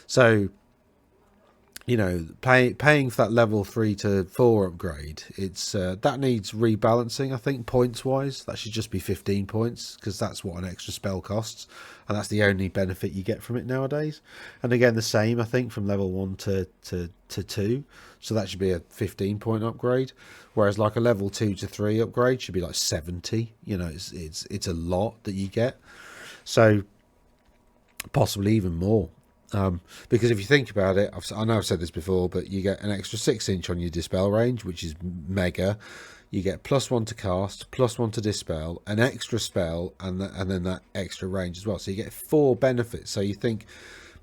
So you know, paying for that level 3 to 4 upgrade, it's that needs rebalancing. I think points wise, that should just be 15 points, because that's what an extra spell costs, and that's the only benefit you get from it nowadays. And again, the same I think from level 1 to 2, so that should be a 15-point upgrade, whereas like a level 2 to 3 upgrade should be like 70. You know, it's a lot that you get, so possibly even more. Because if you think about it, I know I've said this before, but you get an extra 6-inch on your dispel range, which is mega. You get +1 to cast, +1 to dispel, an extra spell, and then that extra range as well. So you get 4 benefits. So you think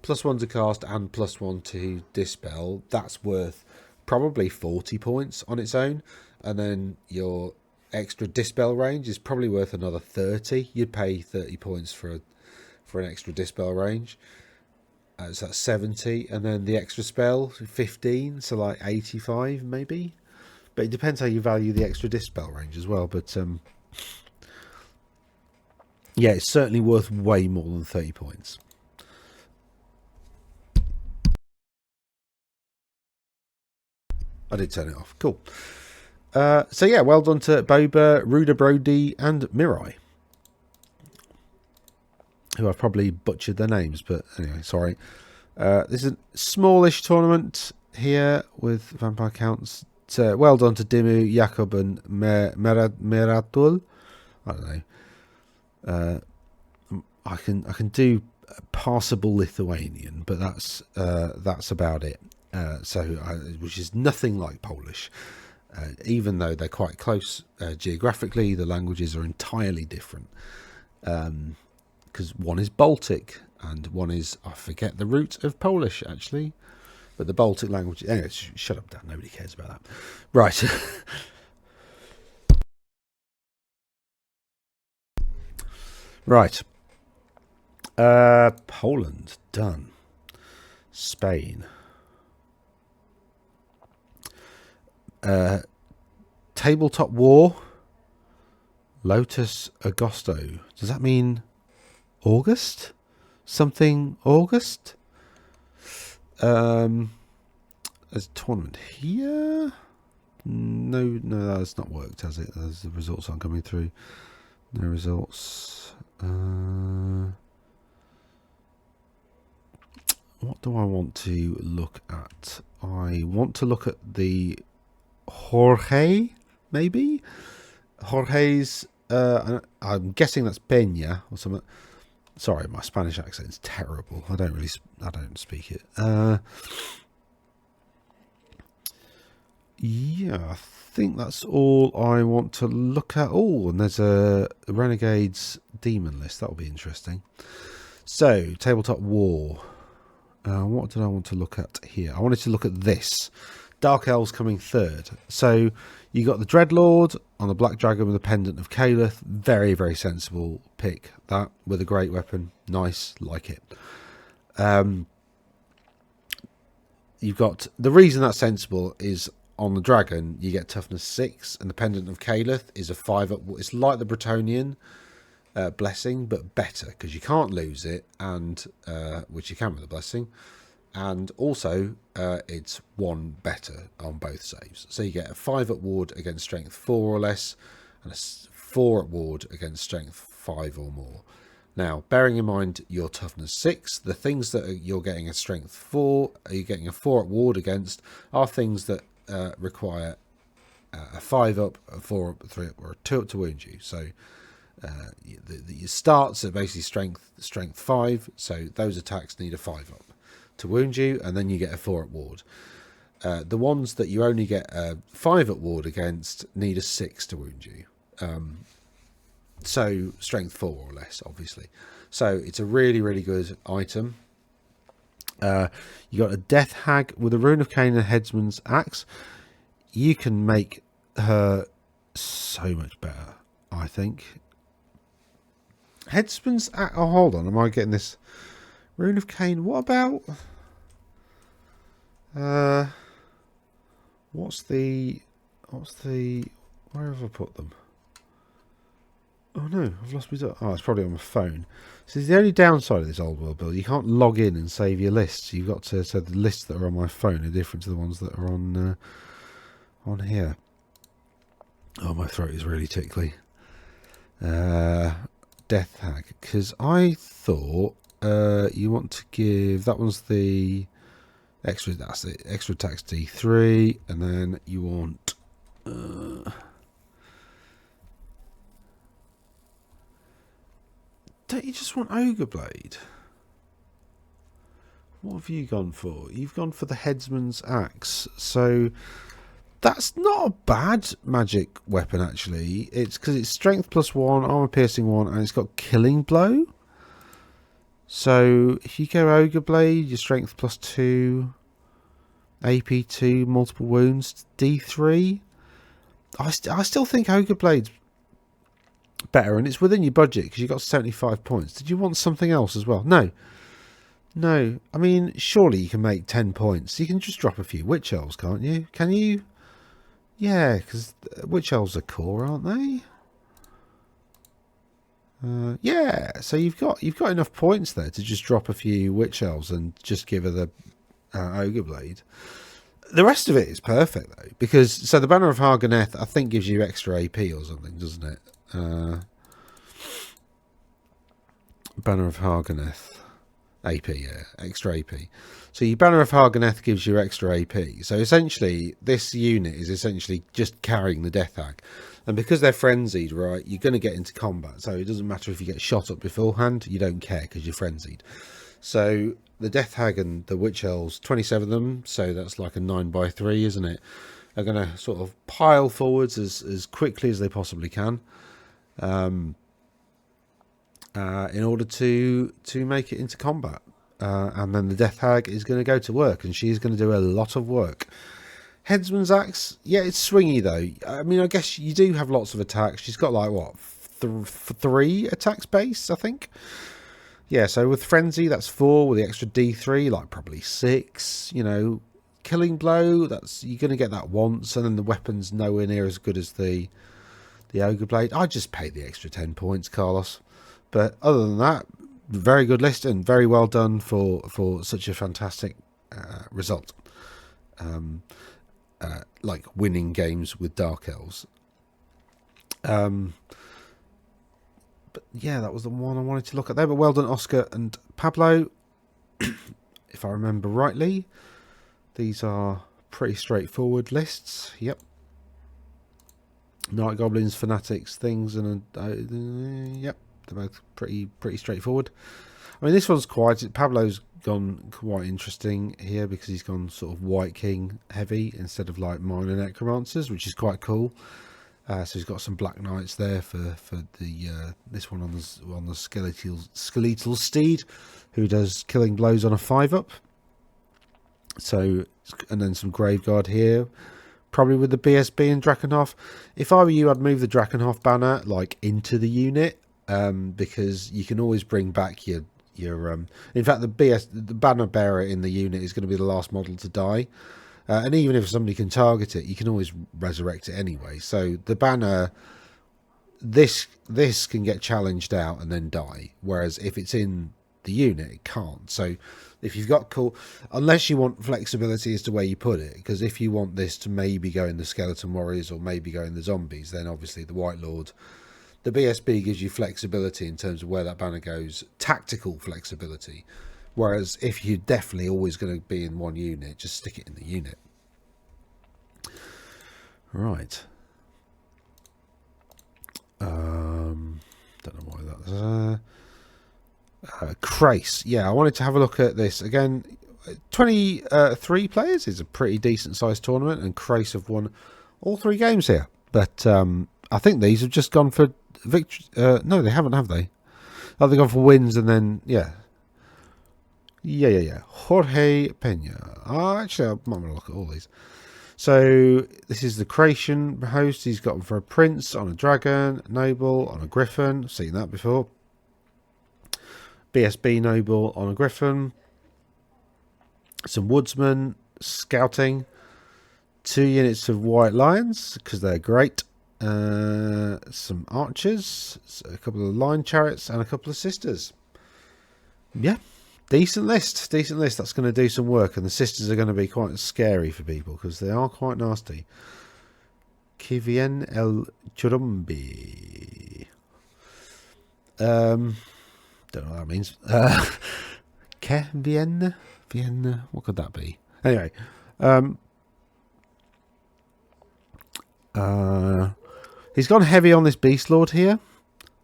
+1 to cast and +1 to dispel, that's worth probably 40 points on its own. And then your extra dispel range is probably worth another 30. You'd pay 30 points for an extra dispel range. So that's 70, and then the extra spell 15, so like 85 maybe. But it depends how you value the extra dispel range as well. But yeah, it's certainly worth way more than 30 points. I did turn it off. Cool. So yeah, well done to Boba, Ruda Brody, and Mirai, who I've probably butchered their names, but anyway, sorry. This is a smallish tournament here with vampire counts. Well done to Dimu, Jakob, and Meratul. I don't know. I can do passable Lithuanian, but that's about it. Which is nothing like Polish. Even though they're quite close geographically, the languages are entirely different. Because one is Baltic and one is, I forget the root of Polish actually, but the Baltic language. Anyway, shut up, Dan. Nobody cares about that. Right. Right. Poland done. Spain. Tabletop War. Lotus Agosto. Does that mean August? Something August? There's a tournament here. No, that's not worked, has it? The results aren't coming through. No results. What do I want to look at? I want to look at the Jorge, maybe? Jorge's, I'm guessing that's Peña or something. Sorry, my Spanish accent is terrible. I don't speak it. Yeah, I think that's all I want to look at. Oh, and there's a Renegades demon list. That'll be interesting. So, Tabletop War. What did I want to look at here? I wanted to look at this. Dark Elves coming third. So, you got the Dreadlord on the Black Dragon with the Pendant of Caleth. Very, very sensible pick. That with a great weapon. Nice, like it. You've got, the reason that's sensible is on the Dragon, you get toughness 6, and the Pendant of Caleth is a 5 up. It's like the Bretonian blessing, but better, because you can't lose it, and which you can with the blessing. And also, it's 1 better on both saves. So you get a 5 up ward against strength 4 or less, and a 4 up ward against strength 5 or more. Now, bearing in mind your toughness 6, the things that you're getting a strength 4, you're getting a 4 up ward against, are things that require a 5 up, a 4 up, a 3 up, or a 2 up to wound you. So your starts are basically strength 5, so those attacks need a 5 up to wound you, and then you get a 4 up ward. The ones that you only get a 5 up ward against need a 6 to wound you. So strength 4 or less, obviously. So it's a really, really good item. You got a Death Hag with a Rune of Cain and Headsman's Axe. You can make her so much better, I think. Headsman's Axe. Oh, hold on. Am I getting this? Rune of Cain. What about? What's the? Where have I put them? Oh no, I've lost my dot. Oh, it's probably on my phone. So the only downside of this old world build, you can't log in and save your lists. You've got to, so the lists that are on my phone are different to the ones that are on here. Oh, my throat is really tickly. Death Hag, because I thought you want to give, that one's the extra, that's it, extra tax D3, and then you want don't you just want Ogre Blade? What have you gone for? You've gone for the Headsman's Axe. So that's not a bad magic weapon, actually. It's because it's strength +1, armor piercing 1, and it's got killing blow. So if you go Ogre Blade, your strength +2, AP2, multiple wounds, D3. I still think Ogre Blade's better, and it's within your budget because you got 75 points. Did you want something else as well? No. No. I mean, surely you can make 10 points. You can just drop a few Witch Elves, can't you? Can you? Yeah, because Witch Elves are core, aren't they? Yeah, so you've got enough points there to just drop a few Witch Elves and just give her the Ogre Blade. The rest of it is perfect though, because so the Banner of Harganeth I think gives you extra AP or something, doesn't it? Banner of Harganeth AP, yeah, extra AP. So your Banner of Harganeth gives you extra AP. So essentially, this unit is essentially just carrying the Death Hag. And because they're frenzied, right, you're going to get into combat. So it doesn't matter if you get shot up beforehand, you don't care because you're frenzied. So the Death Hag and the Witch Elves, 27 of them, so that's like a 9x3, isn't it? Are going to sort of pile forwards as quickly as they possibly can. In order to make it into combat. And then the Death Hag is going to go to work, and she's going to do a lot of work. Headsman's Axe, yeah, it's swingy though. I mean, I guess you do have lots of attacks. She's got like, what, 3 attacks base, I think? Yeah, so with Frenzy, that's 4. With the extra D3, like probably 6. You know, Killing Blow, that's you're going to get that once, and then the weapon's nowhere near as good as the Ogre Blade. I just paid the extra 10 points, Carlos. But other than that, very good list and very well done for such a fantastic result. Like winning games with Dark Elves. But yeah, that was the one I wanted to look at there. But well done, Oscar and Pablo. If I remember rightly, these are pretty straightforward lists. Yep. Night Goblins, Fanatics, things, and yep. They're both pretty straightforward. I mean, this one's quite... Pablo's gone quite interesting here because he's gone sort of White King heavy instead of like Minor Necromancers, which is quite cool. So he's got some Black Knights there for the this one on the skeletal steed, who does killing blows on a 5-up. So, and then some Graveguard here, probably with the BSB and Drakenhof. If I were you, I'd move the Drakenhof banner like into the unit. Because you can always bring back your in fact the banner bearer in the unit is going to be the last model to die, and even if somebody can target it, you can always resurrect it anyway. So the banner, this can get challenged out and then die, whereas if it's in the unit it can't. So if you've got unless you want flexibility as to where you put it, because if you want this to maybe go in the Skeleton Warriors or maybe go in the Zombies, then obviously the White Lord. The BSB gives you flexibility in terms of where that banner goes, tactical flexibility. Whereas if you're definitely always going to be in one unit, just stick it in the unit. Right. Don't know why that's... Crace. Yeah, I wanted to have a look at this. Again, 23 players is a pretty decent sized tournament, and Crace have won all 3 games here. But I think these have just gone for victory. No, they haven't, have they? Oh, they've gone for wins and then, yeah. Jorge Pena. Oh, actually, I might want to look at all these. So, this is the Creation host. He's got them for a Prince, on a Dragon, Noble, on a Griffin. I've seen that before. BSB Noble on a Griffin. Some Woodsman, Scouting. 2 units of White Lions, because they're great. some archers, a couple of line chariots, and a couple of sisters. Yeah, decent list. Decent list. That's going to do some work, and the sisters are going to be quite scary for people because they are quite nasty. Que vien el churumbi. Don't know what that means. Que vien? What could that be? Anyway. He's gone heavy on this Beast Lord here.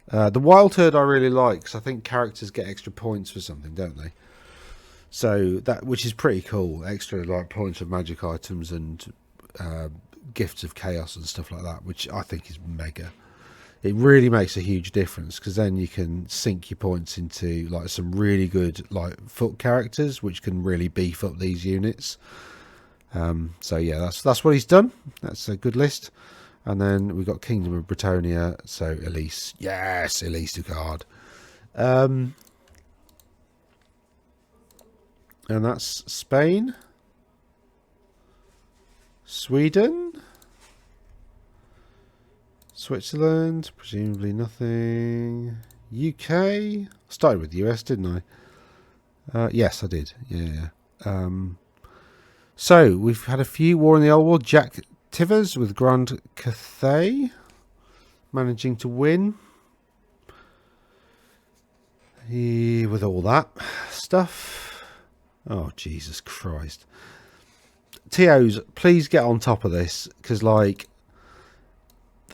The Wild Herd I really like, because I think characters get extra points for something, don't they? So that, which is pretty cool. Extra like points of magic items and gifts of chaos and stuff like that, which I think is mega. It really makes a huge difference, because then you can sink your points into like some really good like foot characters, which can really beef up these units. So yeah, that's what he's done. That's a good list. And then we've got Kingdom of Bretonia. So Elise, yes, Elise Ducard. And that's Spain, Sweden, Switzerland, presumably nothing. UK. Started with the US, didn't I? Yes, I did. Yeah. So we've had a few War in the Old World. Jack Tivers with Grand Cathay managing to win. With all that stuff. Oh, Jesus Christ. TOs, please get on top of this, because like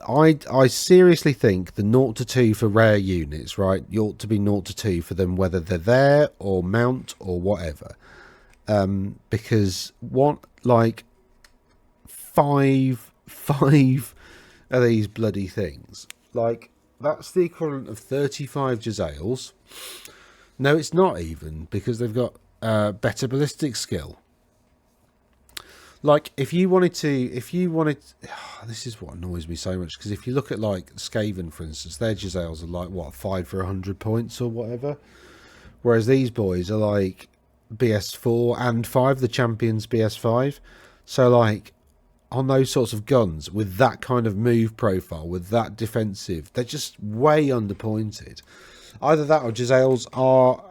I seriously think the 0 to 2 for rare units, right? You ought to be 0 to 2 for them, whether they're there or mount or whatever. Because what, like five of these bloody things, like that's the equivalent of 35 Jezzails. No, it's not even, because they've got better ballistic skill. Like if you wanted, this is what annoys me so much, because if you look at like Skaven, for instance, their Jezzails are like what, 5 for 100 points or whatever, whereas these boys are like BS4 and 5, the champions BS5. So like on those sorts of guns with that kind of move profile, with that defensive, they're just way underpointed. Either that or Jezzails are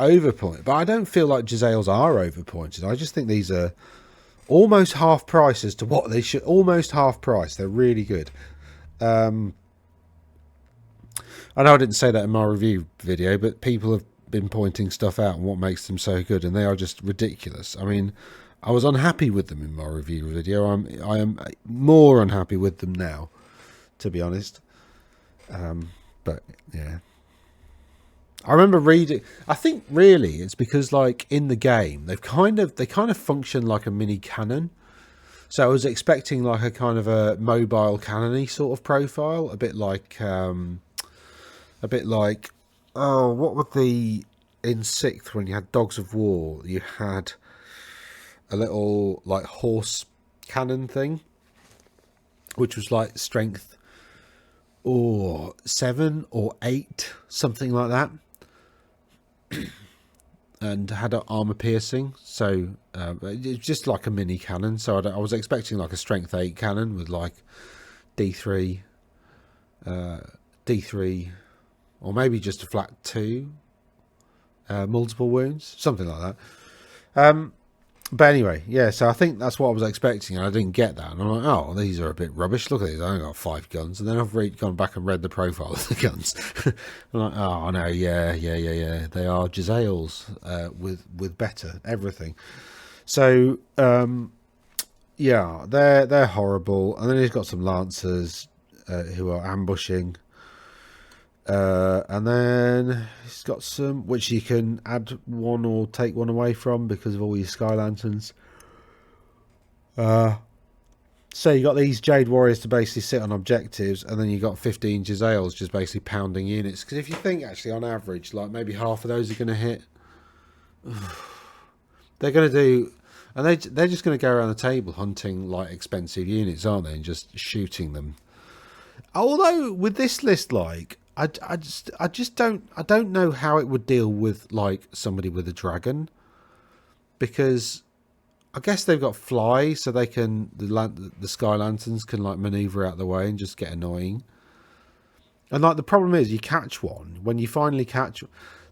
overpointed, but I don't feel like Jezzails are overpointed. I just think these are almost half price as to what they should. Almost half price. They're really good. I know I didn't say that in my review video, but people have been pointing stuff out and what makes them so good, and they are just ridiculous. I mean, I was unhappy with them in my review video. I am more unhappy with them now, to be honest. But yeah, I remember reading. I think really it's because like in the game they kind of function like a mini cannon. So I was expecting like a kind of a mobile cannon-y sort of profile, a bit like oh, what were the in 6th when you had Dogs of War? You had a little like horse cannon thing, which was like strength or 7 or 8, something like that, and had an armor piercing. So it's just like a mini cannon. So I was expecting like a strength 8 cannon with like D3, or maybe just a flat 2, multiple wounds, something like that. But anyway, yeah, so I think that's what I was expecting, and I didn't get that. And I'm like, oh, these are a bit rubbish. Look at these, I only got 5 guns. And then I've gone back and read the profile of the guns. I'm like, oh, no, yeah. They are Jezzails with better everything. So, yeah, they're horrible. And then he's got some Lancers who are ambushing. And then he's got some which you can add one or take one away from because of all your Sky Lanterns. So you got these Jade Warriors to basically sit on objectives, and then you got 15 Jezzails just basically pounding units. Because if you think actually on average, like maybe half of those are going to hit, they're going to do, and they're just going to go around the table hunting like expensive units, aren't they, and just shooting them. Although with this list, like. I don't know how it would deal with like somebody with a dragon, because I guess they've got fly, so they can the sky lanterns can like maneuver out the way and just get annoying. And like the problem is, you catch one when you finally catch.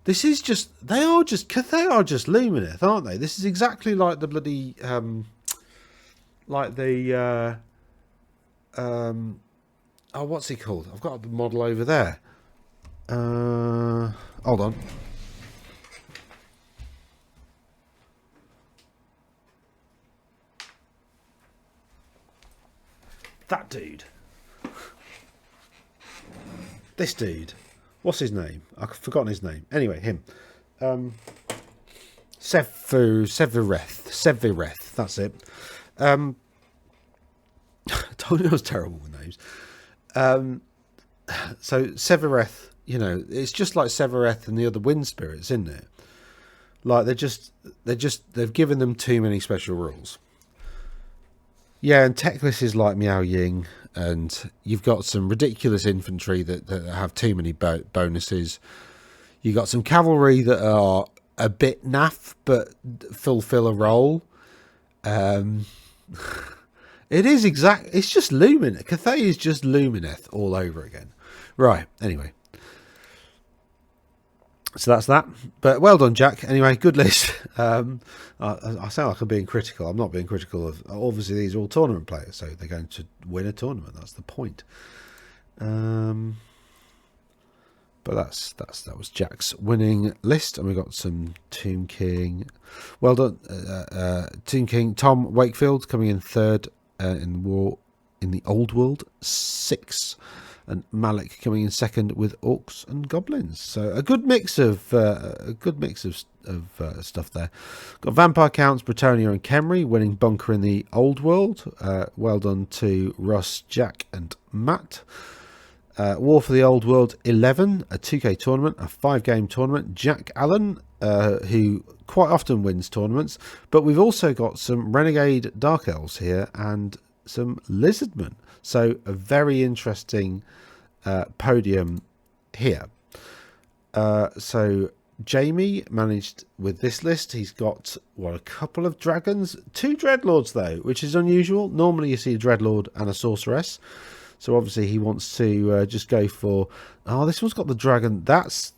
This is just they are just lumineth, aren't they? This is exactly like the bloody like the oh, what's he called? I've got the model over there. Hold on. That dude. This dude. What's his name? I've forgotten his name. Anyway, him. Sevireth. That's it. I told you I was terrible with names. So Sevireth, you know, it's just like Sevireth and the other wind spirits, isn't it? Like they've given them too many special rules. Yeah, and Teclis is like Miao Ying, and you've got some ridiculous infantry that have too many bonuses. You've got some cavalry that are a bit naff, but fulfill a role. It is it's just Lumineth. Cathay is just Lumineth all over again. Right, anyway. So that's that. But well done, Jack. Anyway, good list. I sound like I'm being critical. I'm not being critical of. Obviously, these are all tournament players, so they're going to win a tournament. That's the point. But that was Jack's winning list, and we got some Tomb King. Well done, Tomb King. Tom Wakefield coming in third in the Old World 6. And Malik coming in second with Orcs and Goblins. So a good mix of stuff there. Got Vampire Counts, Bretonnia and Khemri winning Bunker in the Old World. Well done to Russ, Jack and Matt. War for the Old World 11, a 2K tournament, a 5-game tournament. Jack Allen, who quite often wins tournaments. But we've also got some Renegade Dark Elves here and some Lizardmen. So a very interesting podium here. So Jamie managed with this list. He's got a couple of dragons, 2 dreadlords though, which is unusual. Normally you see a dreadlord and a sorceress. So obviously he wants to just go for. Oh, this one's got the dragon. That's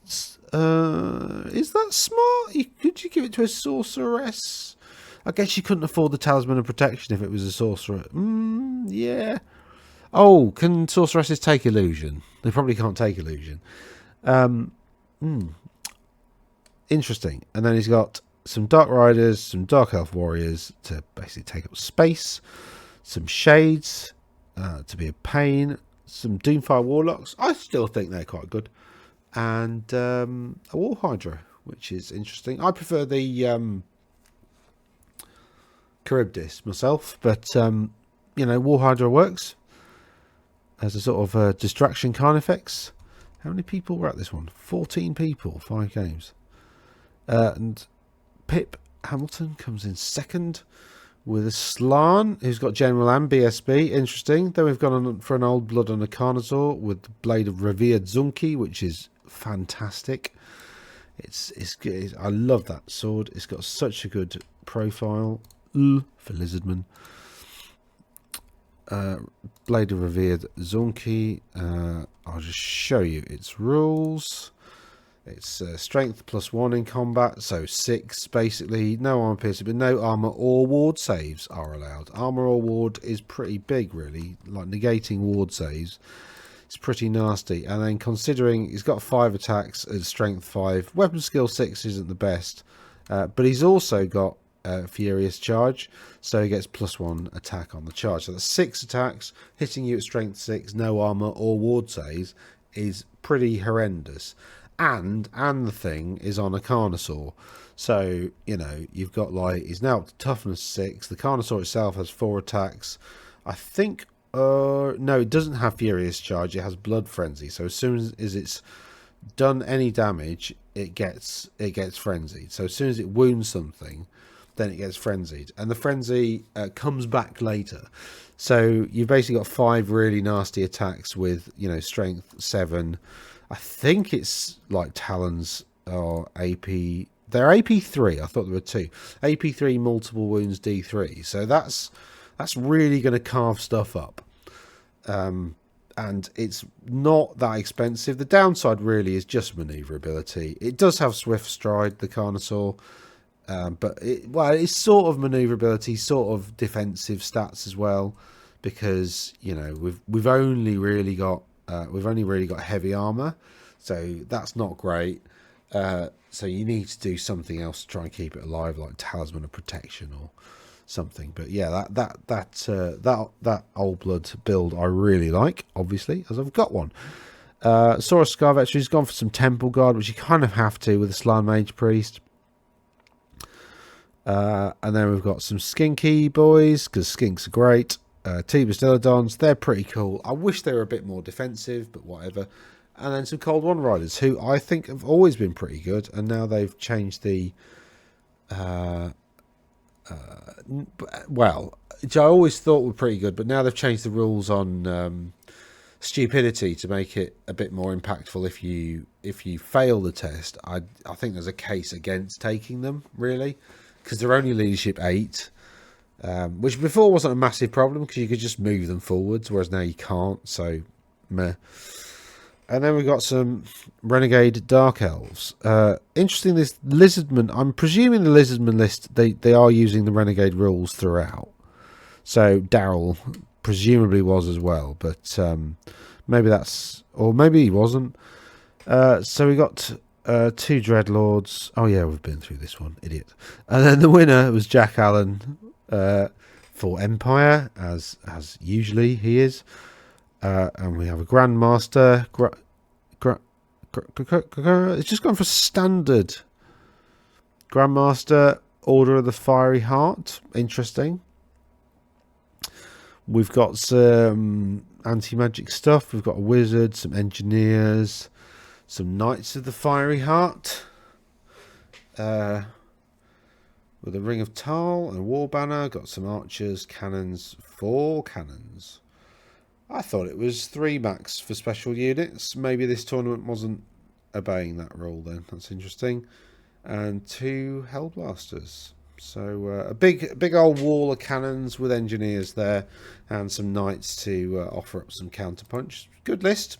is that smart? Could you give it to a sorceress? I guess you couldn't afford the Talisman of Protection if it was a sorcerer. Yeah. Oh, can sorceresses take illusion? They probably can't take illusion. Interesting. And then he's got some Dark Riders, some Dark Elf Warriors to basically take up space, some Shades to be a pain, some Doomfire Warlocks. I still think they're quite good. And a War Hydra, which is interesting. I prefer the Charybdis myself, but War Hydra works as a sort of distraction kind effects. How many people were at this one? 14 people, 5 games. And Pip Hamilton comes in second with a Slan, who's got General and BSB. Interesting. Then we've gone for an Old Blood and a Carnosaur with the Blade of Revered Zunki, which is fantastic. It's I love that sword. It's got such a good profile for Lizardman. Blade of Revered Zunki. I'll just show you its rules. It's strength +1 in combat, so 6 basically. No armor piercing, but no armor or ward saves are allowed. Armor or ward is pretty big, really. Like negating ward saves, it's pretty nasty. And then considering he's got 5 attacks at strength 5, weapon skill 6 isn't the best, but he's also got Furious Charge, so he gets +1 attack on the charge. So that's 6 attacks, hitting you at strength 6, no armor or ward saves is pretty horrendous. And the thing is on a Carnosaur, so you've got he's now up to toughness 6. The Carnosaur itself has 4 attacks. I think no, it doesn't have Furious Charge. It has Blood Frenzy. So as soon as it's done any damage, it gets frenzied. So as soon as it wounds something, then it gets frenzied, and the frenzy comes back later. So you've basically got 5 really nasty attacks with strength 7. I think it's like Talons or AP they're AP3. I thought there were 2. AP3 multiple wounds D3. So that's really going to carve stuff up. And it's not that expensive. The downside really is just maneuverability. It does have swift stride, the Carnosaur, but it's sort of maneuverability, sort of defensive stats as well, because we've only really got heavy armor, so that's not great. So you need to do something else to try and keep it alive, like Talisman of Protection or something. But yeah, that old blood build I really like, obviously, as I've got one. Saurus Scarvetcher has gone for some Temple Guard, which you kind of have to with a Slan Mage Priest. And then we've got some Skinky boys, because Skinks are great. Tebus Dilodons, they're pretty cool. I wish they were a bit more defensive, but whatever. And then some Cold One Riders, who I think have always been pretty good, and now they've changed the... which I always thought were pretty good, but now they've changed the rules on stupidity to make it a bit more impactful. If you fail the test, I think there's a case against taking them, really, because they're only leadership 8, which before wasn't a massive problem because you could just move them forwards, whereas now you can't. So meh. And then we've got some Renegade Dark Elves. Interesting, this Lizardman, I'm presuming the Lizardman list, they are using the Renegade rules throughout. So Daryl presumably was as well, but maybe that's... Or maybe he wasn't. So we got 2 Dreadlords. Oh yeah, we've been through this one, idiot. And then the winner was Jack Allen for Empire, as usually he is. And we have a Grandmaster. It's just gone for standard. Grandmaster, Order of the Fiery Heart. Interesting. We've got some anti-magic stuff. We've got a wizard, some engineers, some Knights of the Fiery Heart. With a Ring of Tal and a War Banner. Got some archers, cannons, 4 cannons. I thought it was 3 max for special units. Maybe this tournament wasn't obeying that rule then. That's interesting. And 2 Hellblasters. So a big old wall of cannons with engineers there, and some knights to offer up some counterpunch. Good list.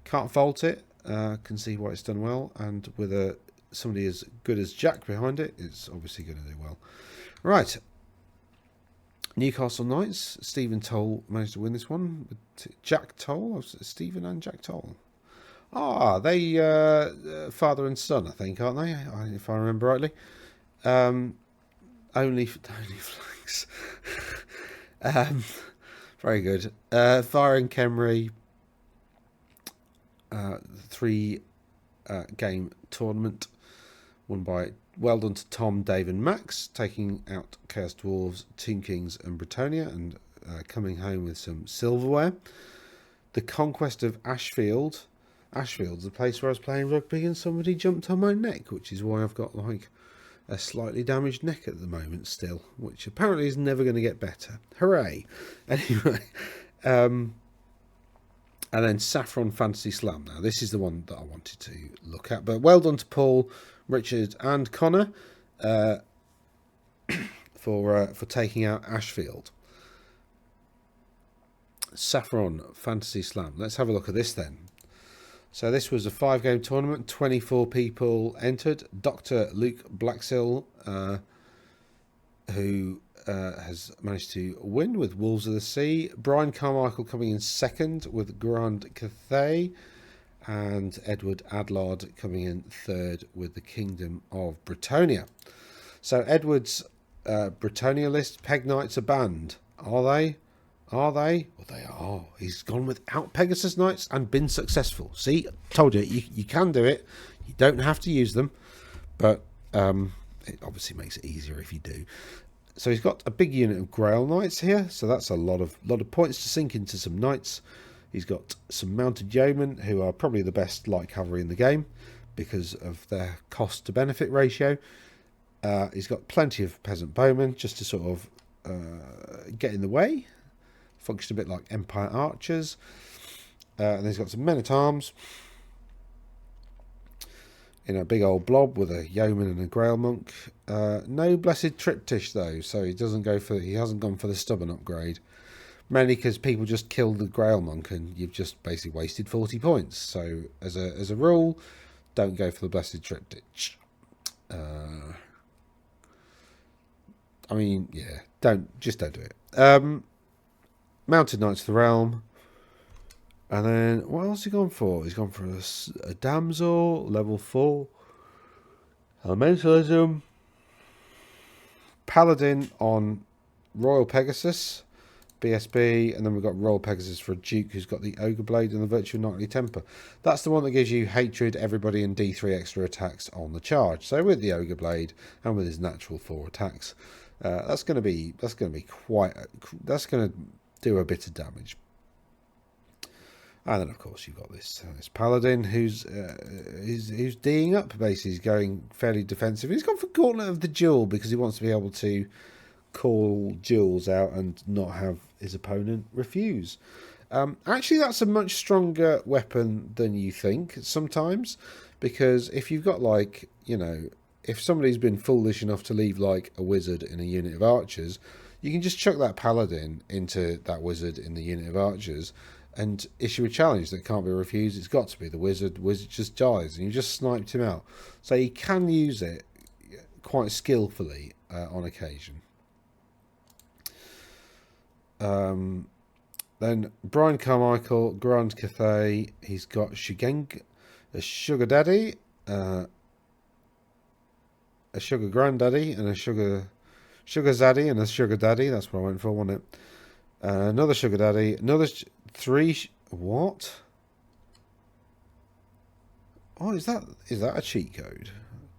Can't fault it. Can see why it's done well. And with somebody as good as Jack behind it, it's obviously going to do well. Right. Newcastle Knights. Stephen Toll managed to win this one. Jack Toll. Stephen and Jack Toll. They father and son, I think, aren't they? If I remember rightly. Only flanks. Very good. Fire and Kemri. 3 game tournament. Won by... Well done to Tom, Dave and Max, taking out Chaos Dwarves, Team Kings and Bretonnia, and coming home with some silverware. The Conquest of Ashfield. Ashfield's the place where I was playing rugby and somebody jumped on my neck, which is why I've got like a slightly damaged neck at the moment still, which apparently is never going to get better. Hooray! Anyway, and then Saffron Fantasy Slam. Now, this is the one that I wanted to look at, but well done to Paul, Richard and Connor for taking out Ashfield. Saffron Fantasy Slam. Let's have a look at this then. So this was a 5-game tournament. 24 people entered. Dr. Luke Blacksill, who has managed to win with Wolves of the Sea. Brian Carmichael coming in second with Grand Cathay. And Edward Adlard coming in third with the Kingdom of Bretonnia. So Edward's Bretonnia list, Peg Knights are banned. Are they? Are they? Well, they are. He's gone without Pegasus Knights and been successful. See, told you, you can do it. You don't have to use them, but it obviously makes it easier if you do. So he's got a big unit of Grail Knights here, so that's a lot of points to sink into some Knights. He's got some Mounted Yeomen, who are probably the best light cavalry in the game because of their cost to benefit ratio. He's got plenty of Peasant Bowmen just to sort of get in the way. Function a bit like Empire Archers. And he's got some Men-at-Arms. in a big old blob with a yeoman and a grail monk. No blessed triptych though, so he hasn't gone for the stubborn upgrade. Mainly because people just killed the grail monk and you've just basically wasted 40 points. So as a rule, don't go for the blessed triptych. I mean, yeah, don't do it. Mounted Knights of the Realm. And then, what else has he gone for? He's gone for a Damsel, level 4. Elementalism. Paladin on Royal Pegasus, BSB. And then we've got Royal Pegasus for a Duke who's got the Ogre Blade and the Virtual Knightly Temper. That's the one that gives you Hatred, everybody, and D3 extra attacks on the charge. So with the Ogre Blade and with his natural 4 attacks, that's going to do a bit of damage. And then, of course, you've got this Paladin who's D'ing up, basically. He's going fairly defensive. He's gone for Gauntlet of the Duel because he wants to be able to call duels out and not have his opponent refuse. Actually, that's a much stronger weapon than you think sometimes, because if you've got, like, you know, if somebody's been foolish enough to leave, like, a wizard in a unit of archers, you can just chuck that Paladin into that wizard in the unit of archers and issue a challenge that can't be refused. It's got to be the wizard. Wizard just dies, and you just sniped him out. So you can use it quite skillfully on occasion. Then Brian Carmichael, Grand Cathay. He's got Shigeng, a Sugar Daddy, a Sugar Granddaddy, and a Sugar Zaddy, and a Sugar Daddy. That's what I went for, wasn't it? Another Sugar Daddy, another 3. What? Oh, is that a cheat code?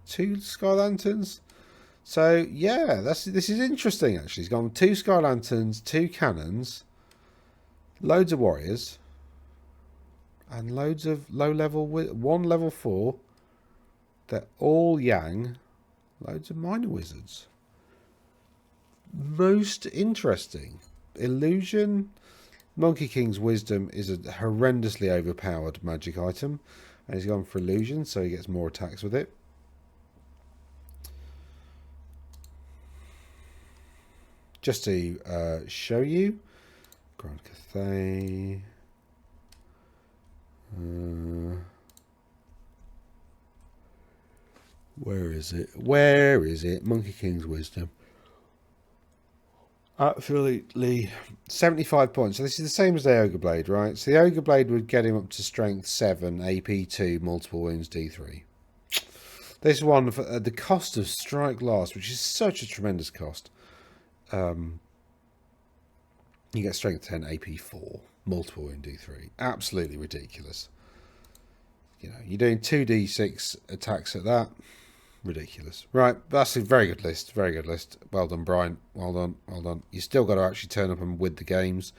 2 Sky Lanterns. So yeah, this is interesting. Actually, he's gone 2 Sky Lanterns, 2 cannons, loads of warriors, and loads of low level 1 level 4. They're all Yang. Loads of minor wizards. Most interesting. Illusion. Monkey King's Wisdom is a horrendously overpowered magic item, and he's gone for Illusion, so he gets more attacks with it. Just to show you, Grand Cathay. Where is it? Where is it? Monkey King's Wisdom. Absolutely 75 points. So this is the same as the Ogre Blade, right? So the Ogre Blade would get him up to Strength 7, AP 2, multiple wounds D3. This one, for the cost of Strike Last, which is such a tremendous cost, you get Strength 10, AP 4, multiple wound D3. Absolutely ridiculous. You know, you're doing 2d6 attacks at that. Ridiculous. Right, that's a very good list. Very good list. Well done, Brian. Well done. Well done. You still got to actually turn up and with the games,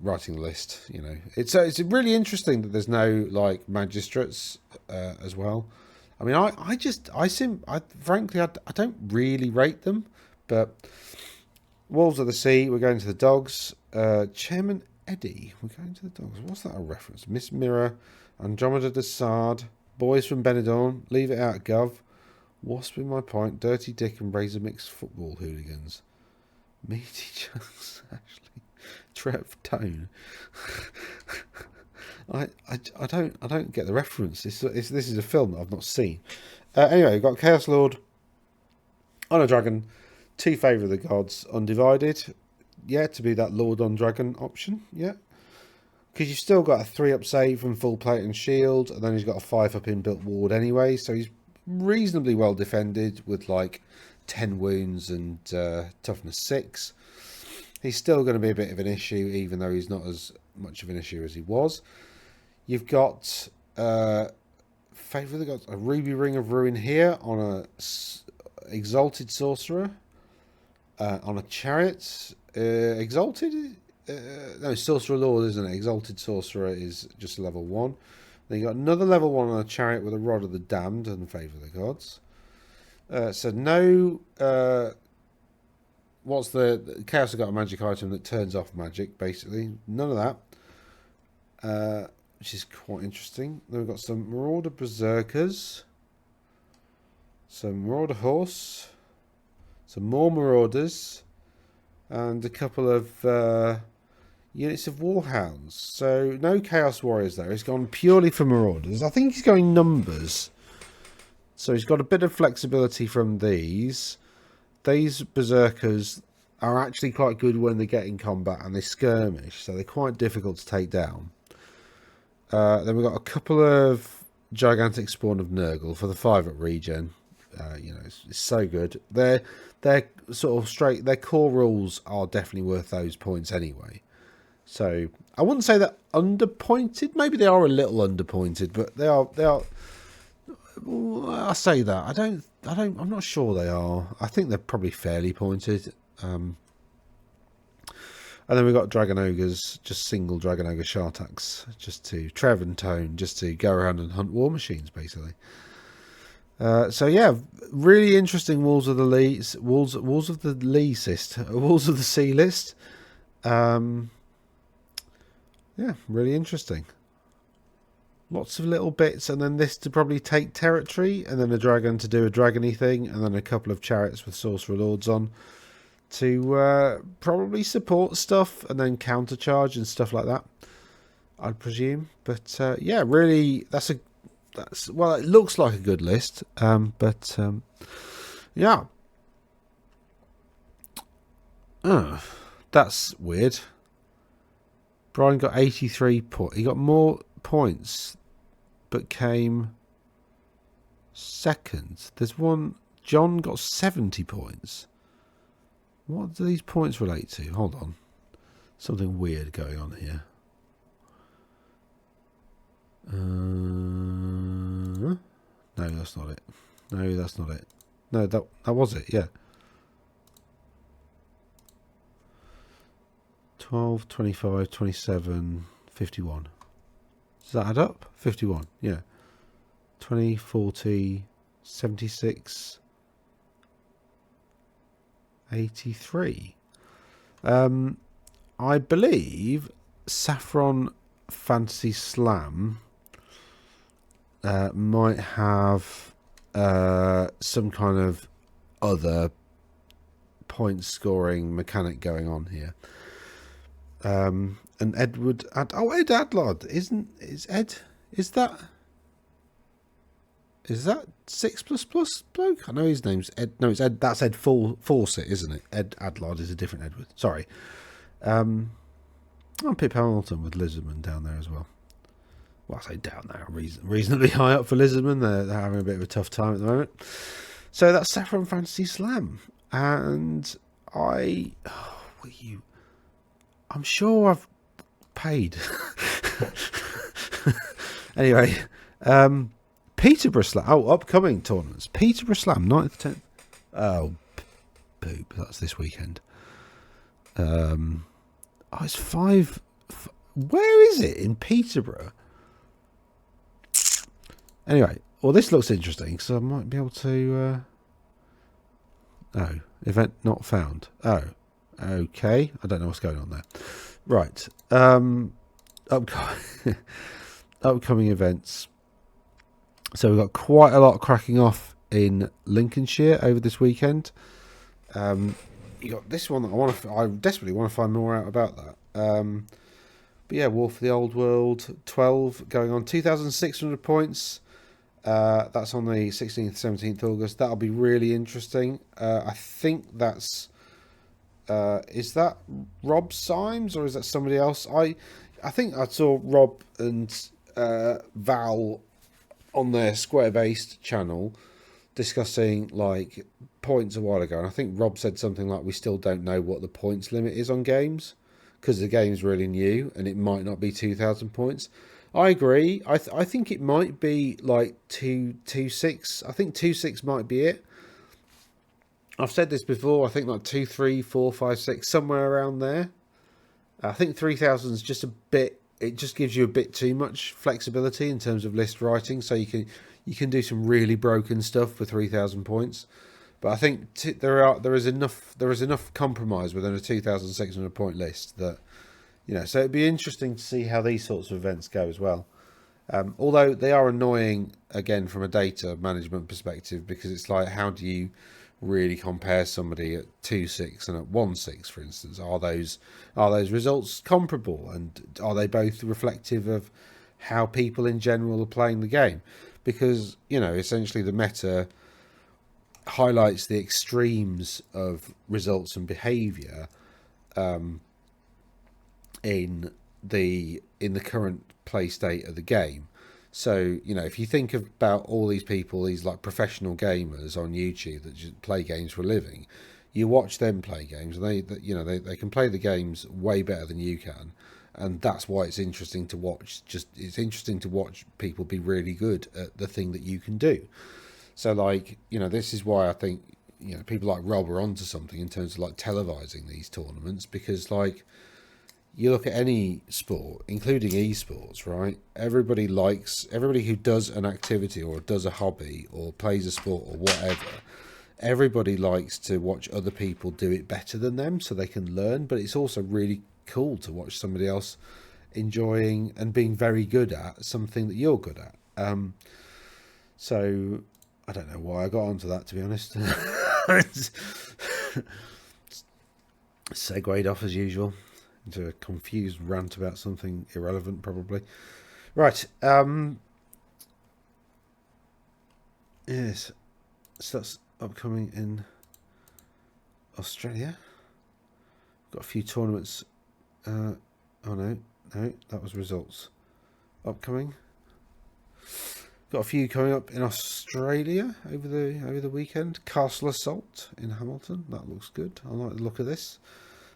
writing the list. You know, it's really interesting that there's no like magistrates as well. I mean, frankly, I don't really rate them, but Wolves of the Sea. We're going to the Dogs. Chairman Eddie. We're going to the Dogs. What's that a reference? Miss Mirror, Andromeda de Sard, Boys from Benidorm. Leave it out, Gov. Wasp in my point, Dirty Dick and Razor Mix football hooligans. Meaty Chunks, Ashley, Trev Tone. I don't get the reference. This is a film that I've not seen. Anyway, we've got Chaos Lord on a dragon, 2 Favour of the Gods, Undivided. Yeah, to be that Lord on Dragon option. Yeah, because you've still got a 3-up save from full plate and shield, and then he's got a 5-up inbuilt ward anyway, so he's reasonably well defended with like 10 wounds and toughness 6. He's still going to be a bit of an issue, even though he's not as much of an issue as he was. You've got Favour of the Gods, a Ruby Ring of Ruin here on a Exalted Sorcerer, on a Chariot. Exalted? No, Sorcerer Lord, isn't it? Exalted Sorcerer is just level 1. Then you got another level 1 on a Chariot with a Rod of the Damned and Favour of the Gods. So no... what's the... Chaos have got a magic item that turns off magic, basically. None of that. Which is quite interesting. Then we've got some Marauder Berserkers. some Marauder Horse, some more Marauders, and a couple of units of Warhounds. So no Chaos Warriors there. He's gone purely for Marauders. I think he's going numbers. So he's got a bit of flexibility from these. These Berserkers are actually quite good when they get in combat and they skirmish. So they're quite difficult to take down. Then we've got a couple of Gigantic Spawn of Nurgle for the 5-up regen. It's so good. They're sort of straight. Their core rules are definitely worth those points anyway. So I wouldn't say they're underpointed. Maybe they are a little underpointed, but they are. I say that. I'm not sure they are. I think they're probably fairly pointed. And then we've got Dragon Ogres, just single Dragon Ogre Shartax, just to Trev and Tone, just to go around and hunt war machines, basically. So yeah, really interesting Wolves of the Sea list. Yeah, really interesting. Lots of little bits, and then this to probably take territory, and then a dragon to do a dragony thing, and then a couple of chariots with Sorcerer Lords on to probably support stuff, and then countercharge and stuff like that, I'd presume. But yeah, really, well, it looks like a good list, yeah. That's weird. Brian got 83 points. He got more points, but came second. There's one. John got 70 points. What do these points relate to? Hold on. Something weird going on here. No, that's not it. No, that's not it. No, that was it, yeah. 12, 25, 27, 51. Does that add up? 51, yeah. 20, 40, 76, 83. I believe Saffron Fantasy Slam might have some kind of other point scoring mechanic going on here. And Ed Adlard is that 6++ bloke? I know his name's Ed. No, it's Ed. That's Ed Fawcett, isn't it? Ed Adlard is a different Edward. Sorry. I'm Pip Hamilton with Lizardman down there as well. Well, I say down there, reasonably high up for Lizardman. They're having a bit of a tough time at the moment. So that's Saffron Fantasy Slam, and I'm sure I've paid. Anyway, Peterborough Slam. Oh, upcoming tournaments. Peterborough Slam, 9th to 10th. Oh, poop. That's this weekend. It's 5. Where is it in Peterborough? Anyway, well, this looks interesting, so I might be able to. Oh, event not found. Oh, okay. I don't know what's going on there. Right. Upcoming events. So we've got quite a lot cracking off in Lincolnshire over this weekend. You got this one that I desperately want to find more out about that. But yeah, War for the Old World 12 going on, 2,600 points. That's on the 16th, 17th August. That'll be really interesting. I think that's is that Rob Symes or is that somebody else? I think I saw Rob and Val on their Square Based channel discussing like points a while ago, and I think Rob said something like, we still don't know what the points limit is on games because the game's really new and it might not be 2,000 points. I agree. I think it might be like 226. I think 26 might be it. I've said this before. I think like 2, 3, 4, 5, 6, somewhere around there. I think 3,000 is just a bit. It just gives you a bit too much flexibility in terms of list writing, so you can do some really broken stuff for 3,000 points. But I think there is enough compromise within a 2,600 point list that, so it'd be interesting to see how these sorts of events go as well. Although they are annoying again from a data management perspective, because it's like, how do you really compare somebody at 2.6 and at 1.6, for instance? Are those results comparable, and are they both reflective of how people in general are playing the game? Because, you know, essentially the meta highlights the extremes of results and behavior in the current play state of the game. So, you know, if you think about all these people, these like professional gamers on YouTube that just play games for a living, you watch them play games, and they can play the games way better than you can, and that's why it's interesting to watch. It's interesting to watch people be really good at the thing that you can do. So, like, you know, this is why I think, you know, people like Rob are onto something in terms of like televising these tournaments, because, like, you look at any sport, including esports, right? Everybody who does an activity or does a hobby or plays a sport or whatever, everybody likes to watch other people do it better than them so they can learn. But it's also really cool to watch somebody else enjoying and being very good at something that you're good at. So I don't know why I got onto that, to be honest. Segued off as usual into a confused rant about something irrelevant, probably. Right. Yes. So that's upcoming in Australia. Got a few tournaments. Oh no, that was results. Upcoming. Got a few coming up in Australia over the weekend. Castle Assault in Hamilton. That looks good. I like the look of this.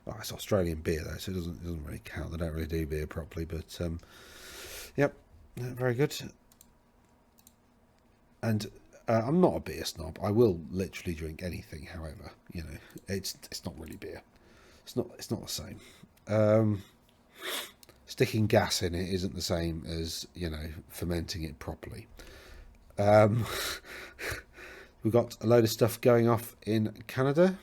Oh, it's Australian beer though, so it doesn't really count. They don't really do beer properly, but yep, very good. And I'm not a beer snob. I will literally drink anything. However, you know, it's not really beer. It's not the same. Sticking gas in it isn't the same as, you know, fermenting it properly. We've got a load of stuff going off in Canada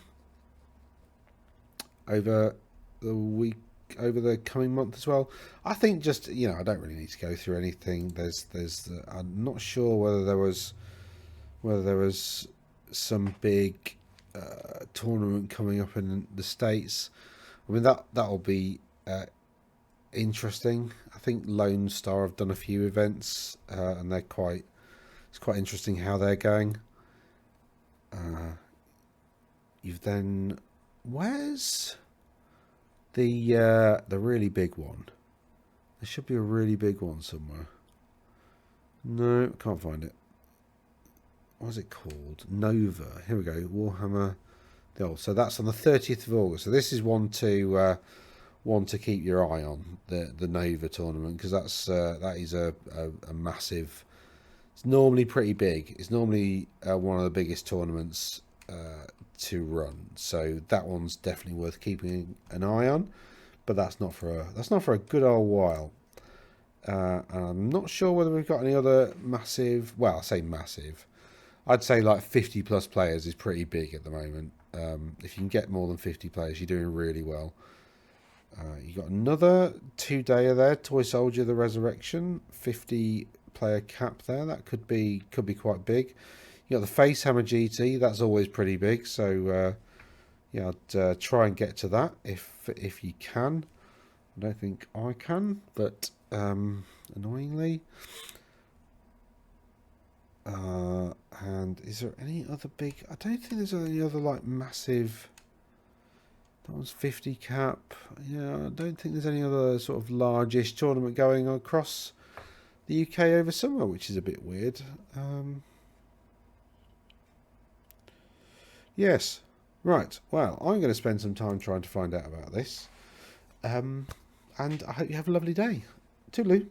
over the coming month as well. I think, just, you know, I don't really need to go through anything. I'm not sure whether there was some big tournament coming up in the States. I mean, that'll be interesting. I think Lone Star have done a few events, and it's quite interesting how they're going. Where's the really big one? There should be a really big one somewhere. No, can't find it. What's it called? Nova. Here we go. Warhammer the Old. So that's on the 30th of August. So this is one to keep your eye on, the Nova tournament, because that is a massive. It's normally pretty big. It's normally one of the biggest tournaments to run. So that one's definitely worth keeping an eye on. But that's not for a good old while. And I'm not sure whether we've got any other massive. Well, I say massive. I'd say like 50 plus players is pretty big at the moment. If you can get more than 50 players, you're doing really well. You got another 2-dayer there, Toy Soldier: The Resurrection, 50 player cap there. That could be quite big. You got the Facehammer GT. That's always pretty big. So yeah, I'd try and get to that if you can. I don't think I can, but annoyingly. And is there any other big? I don't think there's any other like massive. That one's 50 cap. Yeah, I don't think there's any other sort of largish tournament going across the UK over summer, which is a bit weird. Yes. Right. Well, I'm going to spend some time trying to find out about this. And I hope you have a lovely day. Toodaloo.